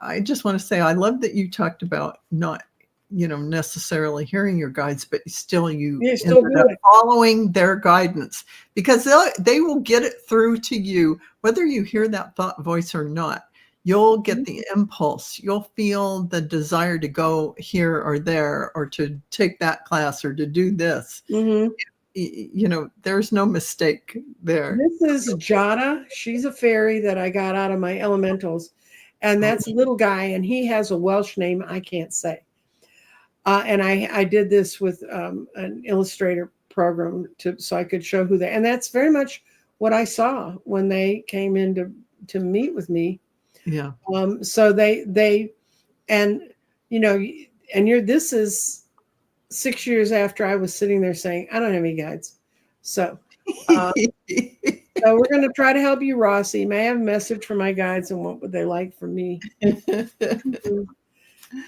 I just want to say, I love that you talked about not, necessarily hearing your guides, but still you Yeah, still ended up good. following their guidance because they will get it through to you, whether you hear that thought voice or not. You'll get the impulse. You'll feel the desire to go here or there or to take that class or to do this. Mm-hmm. There's no mistake there. This is Jada. She's a fairy that I got out of my elementals. And that's a little guy, and he has a Welsh name I can't say. And I did this with an illustrator program so I could show who they. And that's very much what I saw when they came in to meet with me. Yeah. So they and this is 6 years after I was sitting there saying I don't have any guides. So uh, so we're going to try to help you, Rossi. May I have a message for my guides and what would they like from me?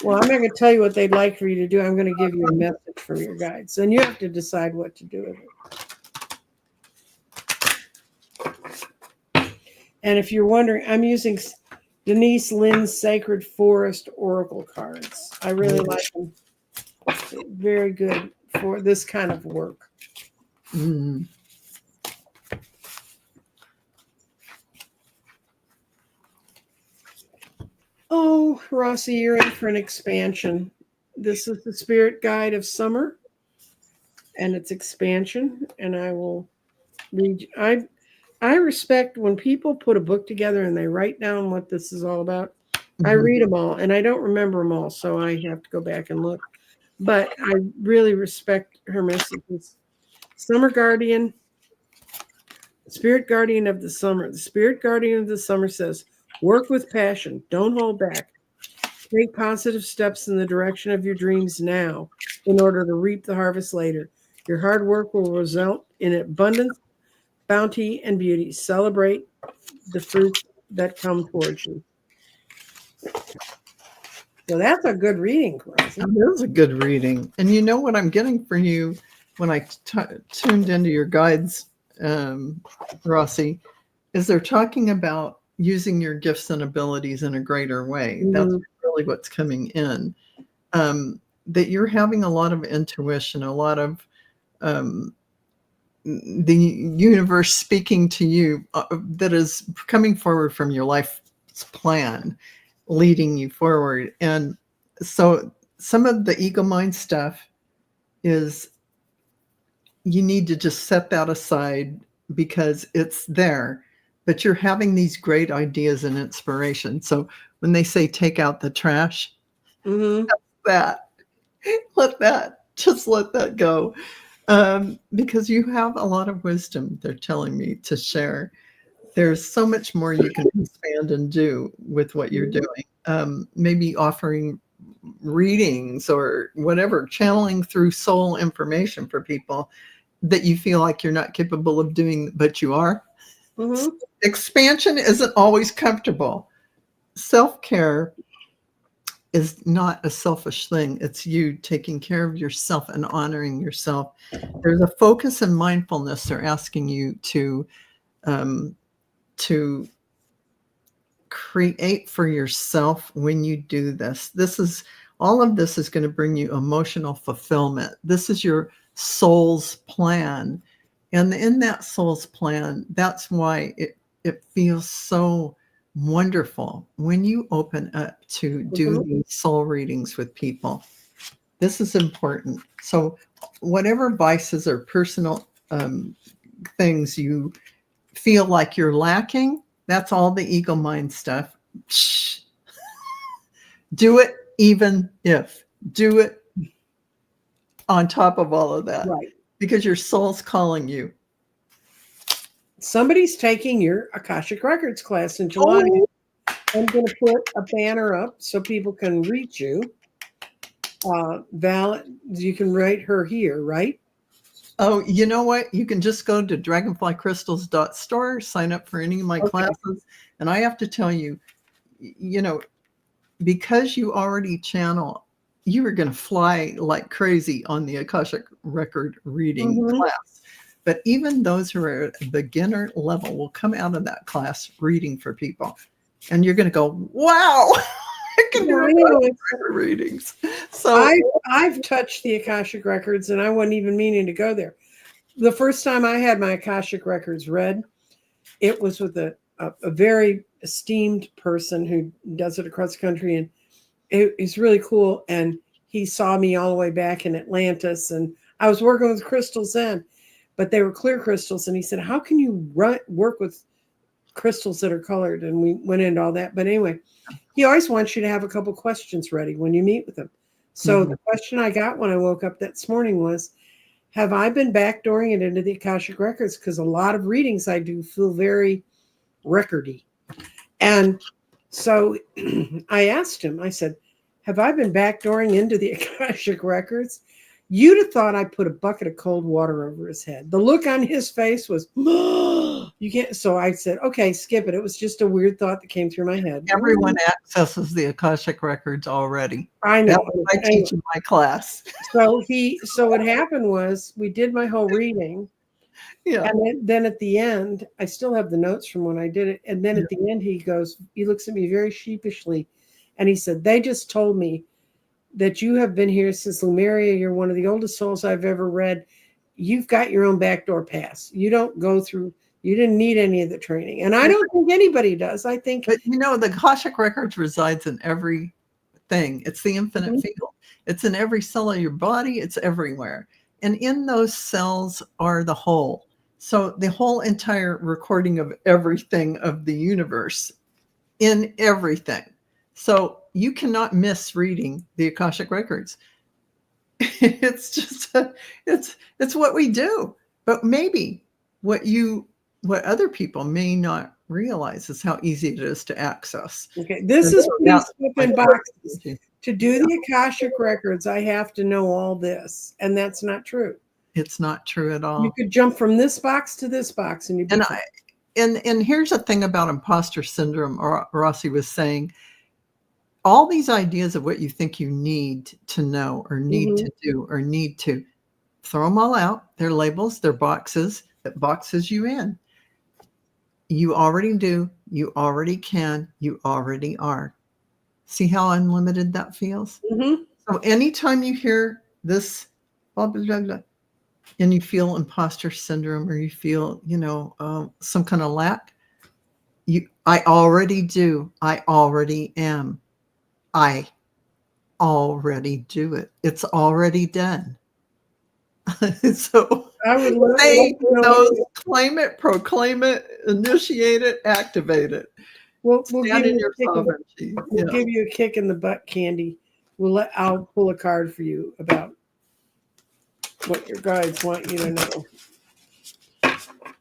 Well, I'm not going to tell you what they'd like for you to do. I'm going to give you a message from your guides, and you have to decide what to do with it. And if you're wondering, I'm using Denise Lynn's Sacred Forest Oracle cards. I really like them. They're very good for this kind of work. Mm. Oh, Rossi, you're in for an expansion. This is the spirit guide of summer and its expansion. And I will read. I respect when people put a book together and they write down what this is all about. I read them all and I don't remember them all, so I have to go back and look. But I really respect her messages. Summer Guardian, Spirit Guardian of the Summer. The Spirit Guardian of the Summer says, work with passion. Don't hold back. Take positive steps in the direction of your dreams now in order to reap the harvest later. Your hard work will result in abundance, bounty, and beauty. Celebrate the fruits that come towards you. So that's a good reading, Rossi. That is a good reading. And you know what I'm getting for you when I tuned into your guides, Rossi, is they're talking about using your gifts and abilities in a greater way. Mm-hmm. That's really what's coming in. That you're having a lot of intuition, a lot of the universe speaking to you that is coming forward from your life's plan, leading you forward. And so some of the ego mind stuff is you need to just set that aside because it's there, but you're having these great ideas and inspiration. So when they say take out the trash, let that go. Because you have a lot of wisdom, they're telling me to share. there's so much more you can expand and do with what you're doing. Maybe offering readings or whatever, channeling through soul information for people that you feel like you're not capable of doing, but you are. Mm-hmm. Expansion isn't always comfortable. Self-care is not a selfish thing. It's you taking care of yourself and honoring yourself. There's a focus and mindfulness they're asking you to create for yourself when you do this. All of this is going to bring you emotional fulfillment. This is your soul's plan. And in that soul's plan, that's why it feels so wonderful when you open up to do these soul readings with people. This is important. So whatever vices or personal things you feel like you're lacking, that's all the ego mind stuff. Shh. Do it even if. Do it on top of all of that. Right. Because your soul's calling you. Somebody's taking your Akashic Records class in July. Oh. I'm going to put a banner up so people can reach you. Val, you can write her here, right? Oh, you know what? You can just go to dragonflycrystals.store, sign up for any of my classes. And I have to tell you, because you already channel, you are going to fly like crazy on the Akashic record reading class. But even those who are at beginner level will come out of that class reading for people. And you're going to go, wow, I can do Akashic readings. So I've touched the Akashic Records and I wasn't even meaning to go there. The first time I had my Akashic Records read, it was with a very esteemed person who does it across the country. And it's really cool. And he saw me all the way back in Atlantis. And I was working with crystals then, but they were clear crystals. And he said, how can you work with crystals that are colored? And we went into all that. But anyway, he always wants you to have a couple questions ready when you meet with him. So the question I got when I woke up this morning was, have I been backdooring it into the Akashic Records? Because a lot of readings I do feel very recordy. And so I asked him, I said, have I been backdooring into the Akashic Records? You'd have thought I put a bucket of cold water over his head. The look on his face was, you can't. So I said, okay, skip it. It was just a weird thought that came through my head. Everyone accesses the Akashic Records already. I know. That's what I teach in my class. So what happened was we did my whole reading. Yeah. And then at the end, I still have the notes from when I did it. And then at the end, he looks at me very sheepishly. And he said, they just told me that you have been here since Lemuria. You're one of the oldest souls I've ever read. You've got your own backdoor pass. You didn't need any of the training. And I don't think anybody does. I think. But the Akashic Records resides in every thing. It's the infinite field. It's in every cell of your body. It's everywhere. And in those cells are the whole. So the whole entire recording of everything of the universe in everything. So you cannot miss reading the Akashic Records. It's just, it's what we do. But maybe what other people may not realize is how easy it is to access. Okay, this is putting stuff in boxes. To do the Akashic Records, I have to know all this, and that's not true. It's not true at all. You could jump from this box to this box, and and here's the thing about imposter syndrome. Rossi was saying, all these ideas of what you think you need to know or need to do or need to, throw them all out. They're labels, they're boxes that boxes you in. You already do, you already can, you already are. See how unlimited that feels? So anytime you hear this, blah, blah, blah, blah, and you feel imposter syndrome or you feel, some kind of lack, I already do. I already am. I already do it. It's already done. So I would say those, claim it, proclaim it, initiate it, activate it. We'll give you a kick in the butt, Candy. I'll pull a card for you about what your guides want you to know.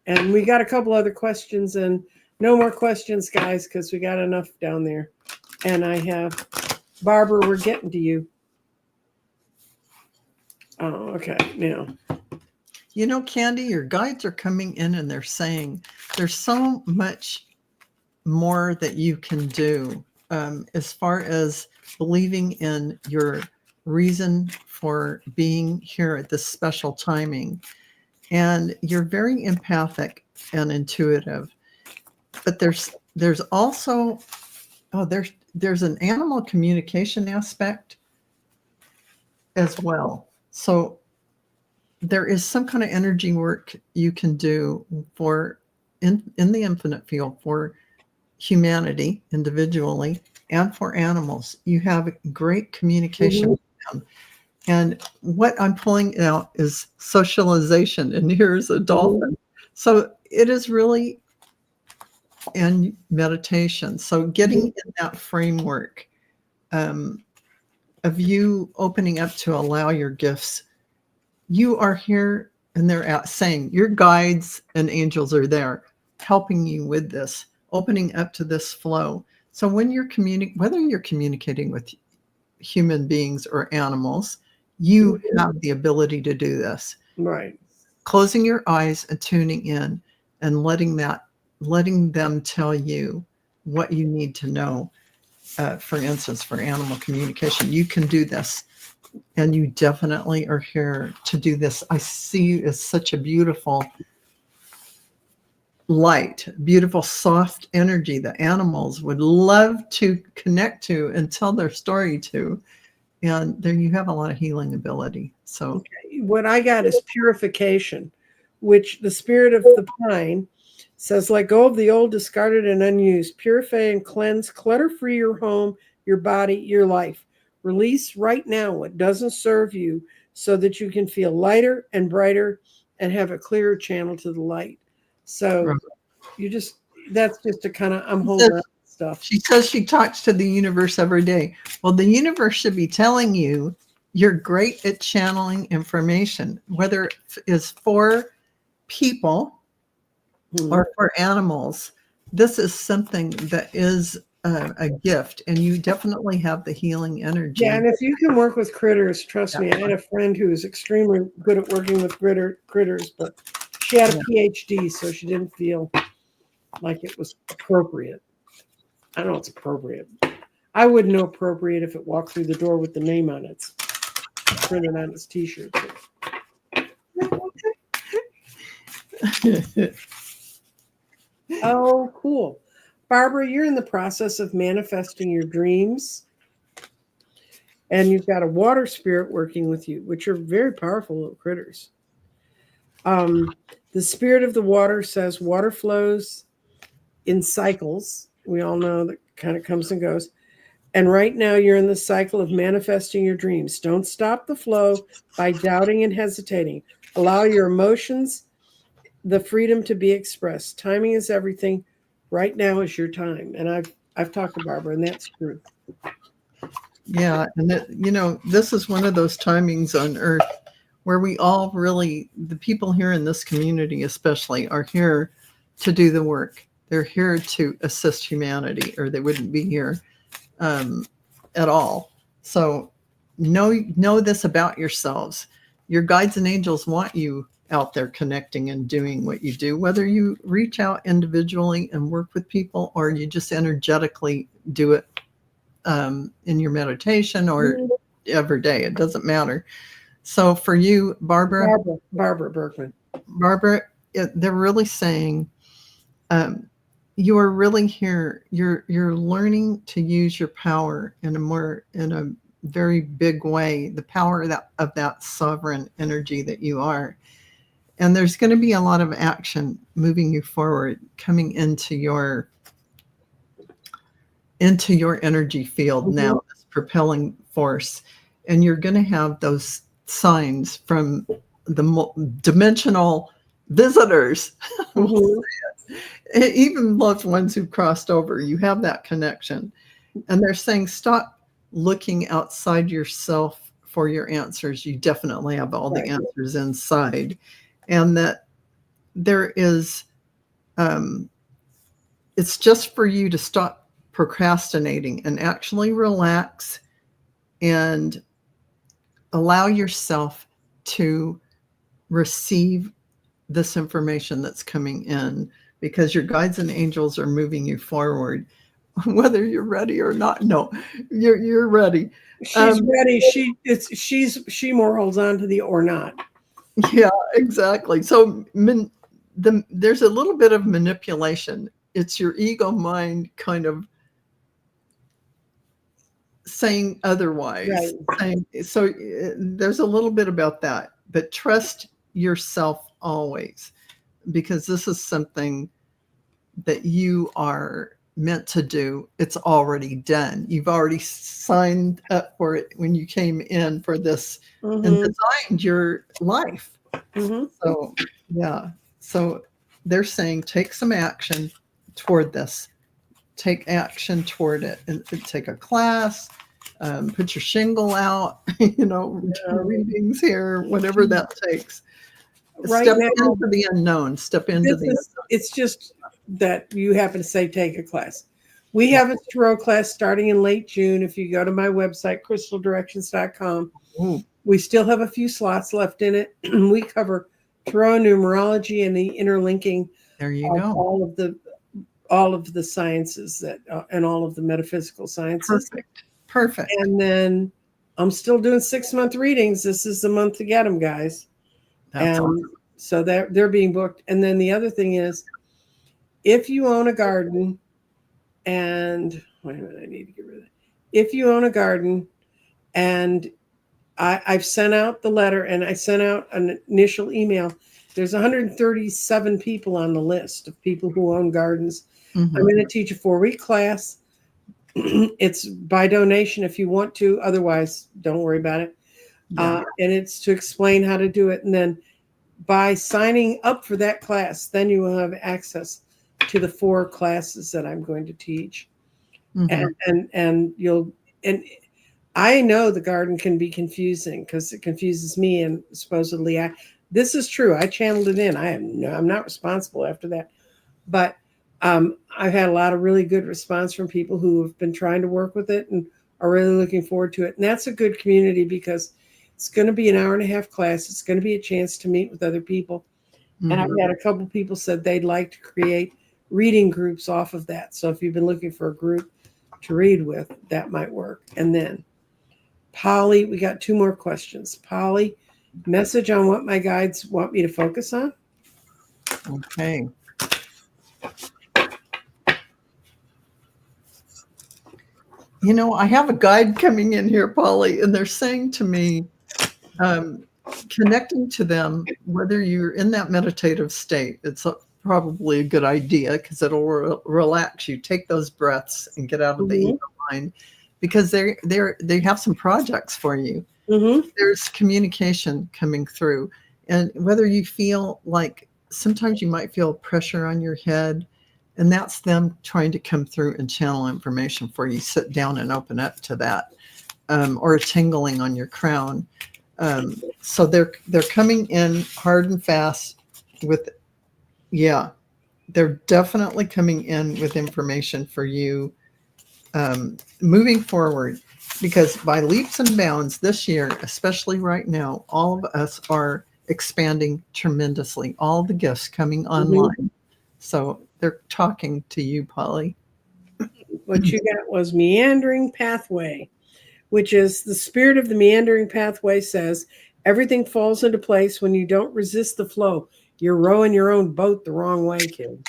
And we got a couple other questions, and No more questions, guys, because we got enough down there. And I have Barbara. We're getting to you. Oh, okay. Now, You know, Candy, your guides are coming in and they're saying there's so much more that you can do as far as believing in your reason for being here at this special timing. And you're very empathic and intuitive. But there's also there's an animal communication aspect as well. So there is some kind of energy work you can do for in the infinite field for humanity individually and for animals. You have great communication with them. And what I'm pulling out is socialization, and here's a dolphin. So it is really in meditation. So getting in that framework of you opening up to allow your gifts. You are here, and they're out saying your guides and angels are there helping you with this, opening up to this flow. So when you're whether you're communicating with human beings or animals, you have the ability to do this. right. Closing your eyes and tuning in and letting them tell you what you need to know. For instance, for animal communication, you can do this. And you definitely are here to do this. I see you as such a beautiful light, beautiful, soft energy that animals would love to connect to and tell their story to. And there you have a lot of healing ability. So, okay. What I got is purification, which the spirit of the pine says, let go of the old, discarded, and unused. Purify and cleanse, clutter free your home, your body, your life. Release right now what doesn't serve you so that you can feel lighter and brighter and have a clearer channel to the light. So that's just a kind of, I'm holding on to stuff. She says she talks to the universe every day. Well, the universe should be telling you you're great at channeling information, whether it is for people or for animals. This is something that is a gift, and you definitely have the healing energy. Yeah, and if you can work with critters, trust me, I had a friend who was extremely good at working with critters, but she had a PhD, so she didn't feel like it was appropriate. I don't know it's appropriate. I wouldn't know appropriate if it walked through the door with the name on it, printed on its T-shirt. Oh, cool. Barbara, you're in the process of manifesting your dreams. And you've got a water spirit working with you, which are very powerful little critters. The spirit of the water says water flows in cycles. We all know that kind of comes and goes. And right now you're in the cycle of manifesting your dreams. Don't stop the flow by doubting and hesitating. Allow your emotions the freedom to be expressed. Timing is everything. Right now is your time. And I've talked to Barbara, and that's true. Yeah, and this is one of those timings on Earth where we all really, the people here in this community especially, are here to do the work. They're here to assist humanity, or they wouldn't be here at all. So know this about yourselves. Your guides and angels want you out there connecting and doing what you do, whether you reach out individually and work with people, or you just energetically do it in your meditation or every day. It doesn't matter. So for you, Barbara Bergman. Barbara, they're really saying you are really here. You're learning to use your power in a very big way, the power of that sovereign energy that you are. And there's going to be a lot of action moving you forward, coming into your energy field now, this propelling force. And you're going to have those signs from the dimensional visitors, even loved ones who've crossed over. You have that connection. And they're saying, stop looking outside yourself for your answers. You definitely have all the answers inside. And that there is it's just for you to stop procrastinating and actually relax and allow yourself to receive this information that's coming in, because your guides and angels are moving you forward, whether you're ready or not. No, you're ready. She's ready. She more holds on to the or not. Yeah, exactly. So there's a little bit of manipulation. It's your ego mind kind of saying otherwise. Right. So there's a little bit about that, but trust yourself always, because this is something that you are meant to do. It's already done. You've already signed up for it when you came in for this and designed your life. So, yeah. So they're saying take some action toward this. Take action toward it, and take a class, put your shingle out, do readings here, whatever that takes. Right Step now, into the unknown. Step into the unknown. It's just that you happen to say take a class. We have a tarot class starting in late June. If you go to my website, crystaldirections.com, we still have a few slots left in it. We cover tarot, numerology, and the interlinking There you go. all of the sciences that and all of the metaphysical sciences. Perfect. And then I'm still doing 6-month readings. This is the month to get them, guys. That's awesome. So they're being booked. And then the other thing is, if you own a garden, and wait a minute, I need to get rid of that. If you own a garden, and I've sent out the letter and I sent out an initial email. There's 137 people on the list of people who own gardens. I'm going to teach a 4-week class. It's by donation if you want to. Otherwise, don't worry about it. And it's to explain how to do it. And then by signing up for that class, then you will have access to the 4 classes that I'm going to teach. And I know the garden can be confusing because it confuses me, and supposedly this is true. I channeled it in. I'm not responsible after that, but I've had a lot of really good response from people who have been trying to work with it and are really looking forward to it. And that's a good community because it's going to be an 1.5-hour class. It's going to be a chance to meet with other people. And I've had a couple people said they'd like to create reading groups off of that. So if you've been looking for a group to read with, that might work. And then Polly, we got 2 more questions. Polly, message on what my guides want me to focus on. Okay. I have a guide coming in here, Polly, and they're saying to me, connecting to them, whether you're in that meditative state, it's probably a good idea because it'll relax you. Take those breaths and get out of the ego mind, because they have some projects for you. There's communication coming through, and whether you feel like sometimes you might feel pressure on your head, and that's them trying to come through and channel information for you. Sit down and open up to that, or a tingling on your crown. So they're coming in hard and fast with, they're definitely coming in with information for you moving forward, because by leaps and bounds this year, especially right now, all of us are expanding tremendously. All the gifts coming online. So they're talking to you, Polly. What you got was meandering pathway, which is the spirit of the meandering pathway says everything falls into place when you don't resist the flow. You're rowing your own boat the wrong way, kid.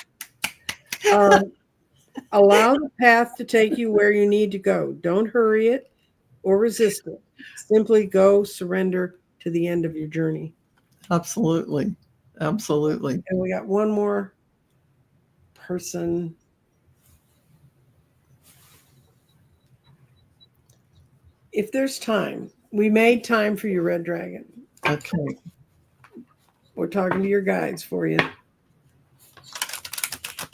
Allow the path to take you where you need to go. Don't hurry it or resist it. Simply go, surrender to the end of your journey. Absolutely. Absolutely. And we got one more person. If there's time, we made time for you, Red Dragon. Okay. We're talking to your guides for you.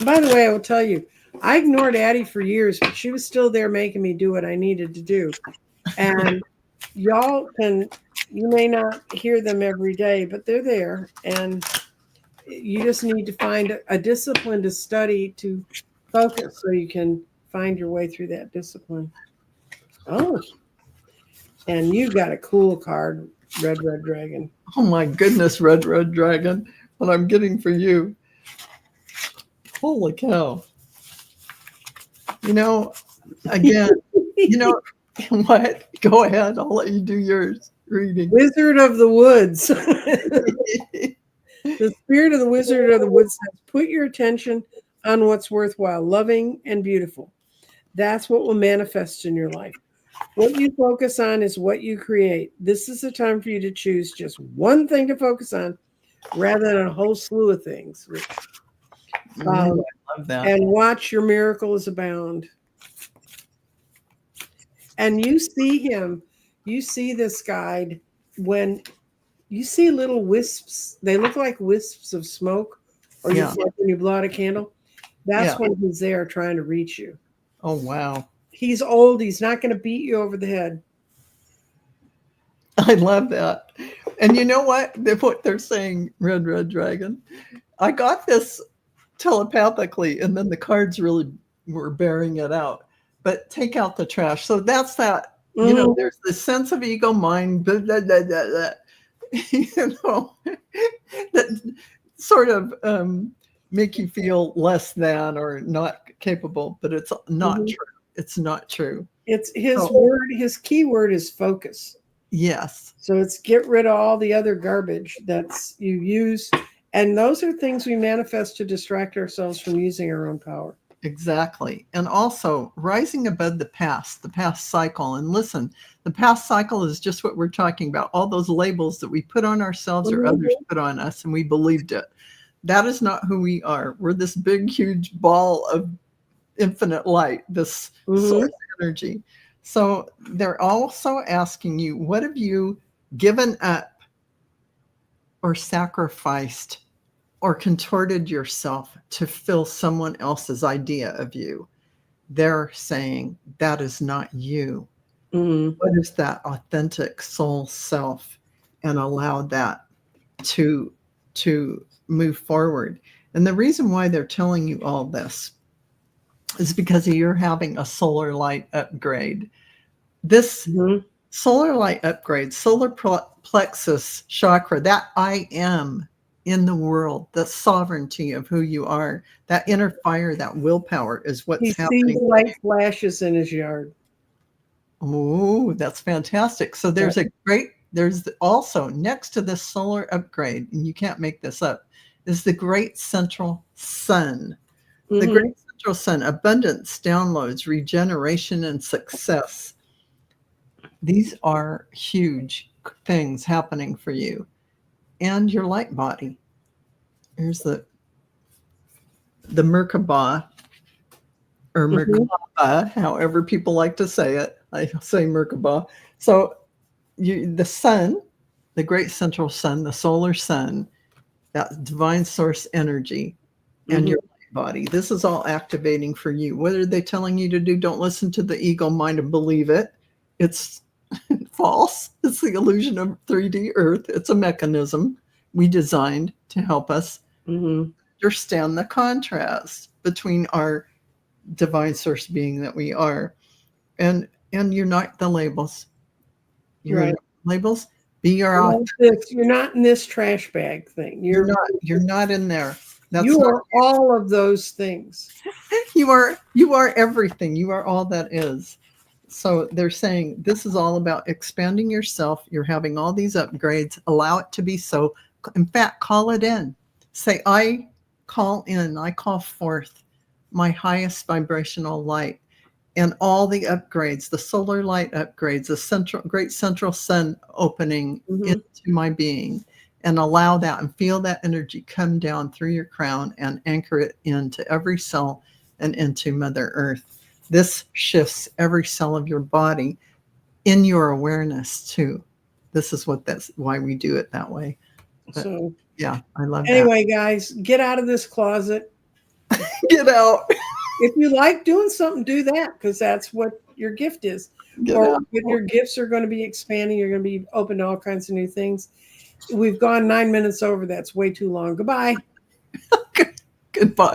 By the way, I will tell you, I ignored Addie for years, but she was still there making me do what I needed to do. And you may not hear them every day, but they're there. And you just need to find a discipline to study to focus so you can find your way through that discipline. Oh, and you got a cool card, Red Dragon. Oh my goodness, Red Dragon, what I'm getting for you. Holy cow. You know, again, you know what? Go ahead. I'll let you do yours reading. Wizard of the Woods. The spirit of the Wizard of the Woods says, put your attention on what's worthwhile, loving, and beautiful. That's what will manifest in your life. What you focus on is what you create. This is the time for you to choose just one thing to focus on rather than a whole slew of things. I love that. And watch your miracles abound. And you see him, you see this guide when you see little wisps. They look like wisps of smoke, or just like when you blow out a candle. That's when he's there trying to reach you. Oh, wow. He's old. He's not going to beat you over the head. I love that. And you know what? What they're saying, Red Dragon. I got this telepathically, and then the cards really were bearing it out. But take out the trash. So that's that. You know, there's the sense of ego mind, blah, blah, blah, blah, blah. You know, that sort of make you feel less than or not capable, but it's not true. It's not true. It's his word. His key word is focus. Yes. So it's get rid of all the other garbage that's you use. And those are things we manifest to distract ourselves from using our own power. Exactly. And also rising above the past cycle. And listen, the past cycle is just what we're talking about. All those labels that we put on ourselves or others put on us, and we believed it. That is not who we are. We're this big, huge ball of infinite light, this source energy. So they're also asking you, what have you given up or sacrificed or contorted yourself to fill someone else's idea of you? They're saying that is not you. What is that authentic soul self? And allow that to move forward. And the reason why they're telling you all this is because you're having a solar light upgrade. This solar light upgrade, solar plexus chakra, that I am in the world, the sovereignty of who you are, that inner fire, that willpower is what's happening. He sees light flashes in his yard. Oh, that's fantastic. So there's there's also next to this solar upgrade, and you can't make this up, is the great central sun. The great central sun, abundance, downloads, regeneration, and success. These are huge things happening for you and your light body. Here's the Merkaba, or Merkaba, however people like to say it. I say Merkaba. So the sun, the great central sun, the solar sun, that divine source energy, and your body. This is all activating for you. What are they telling you to do? Don't listen to the ego mind and believe it. It's false. It's the illusion of 3D Earth. It's a mechanism we designed to help us understand the contrast between our divine source being that we are. And you're not the labels. You're not labels. Be your own. You're not in this trash bag thing. You're not in there. You are all of those things. You are everything. You are all that is. So they're saying this is all about expanding yourself. You're having all these upgrades. Allow it to be so. In fact, call it in. Say, I call in, I call forth my highest vibrational light and all the upgrades, the solar light upgrades, the great central sun opening into my being. And allow that and feel that energy come down through your crown and anchor it into every cell and into Mother Earth. This shifts every cell of your body in your awareness too. This is why we do it that way. But, so yeah, I love anyway, guys, get out of this closet. Get out. If you like doing something, do that, because that's what your gift is. But your gifts are going to be expanding. You're going to be open to all kinds of new things. We've gone 9 minutes over. That's way too long. Goodbye. Goodbye.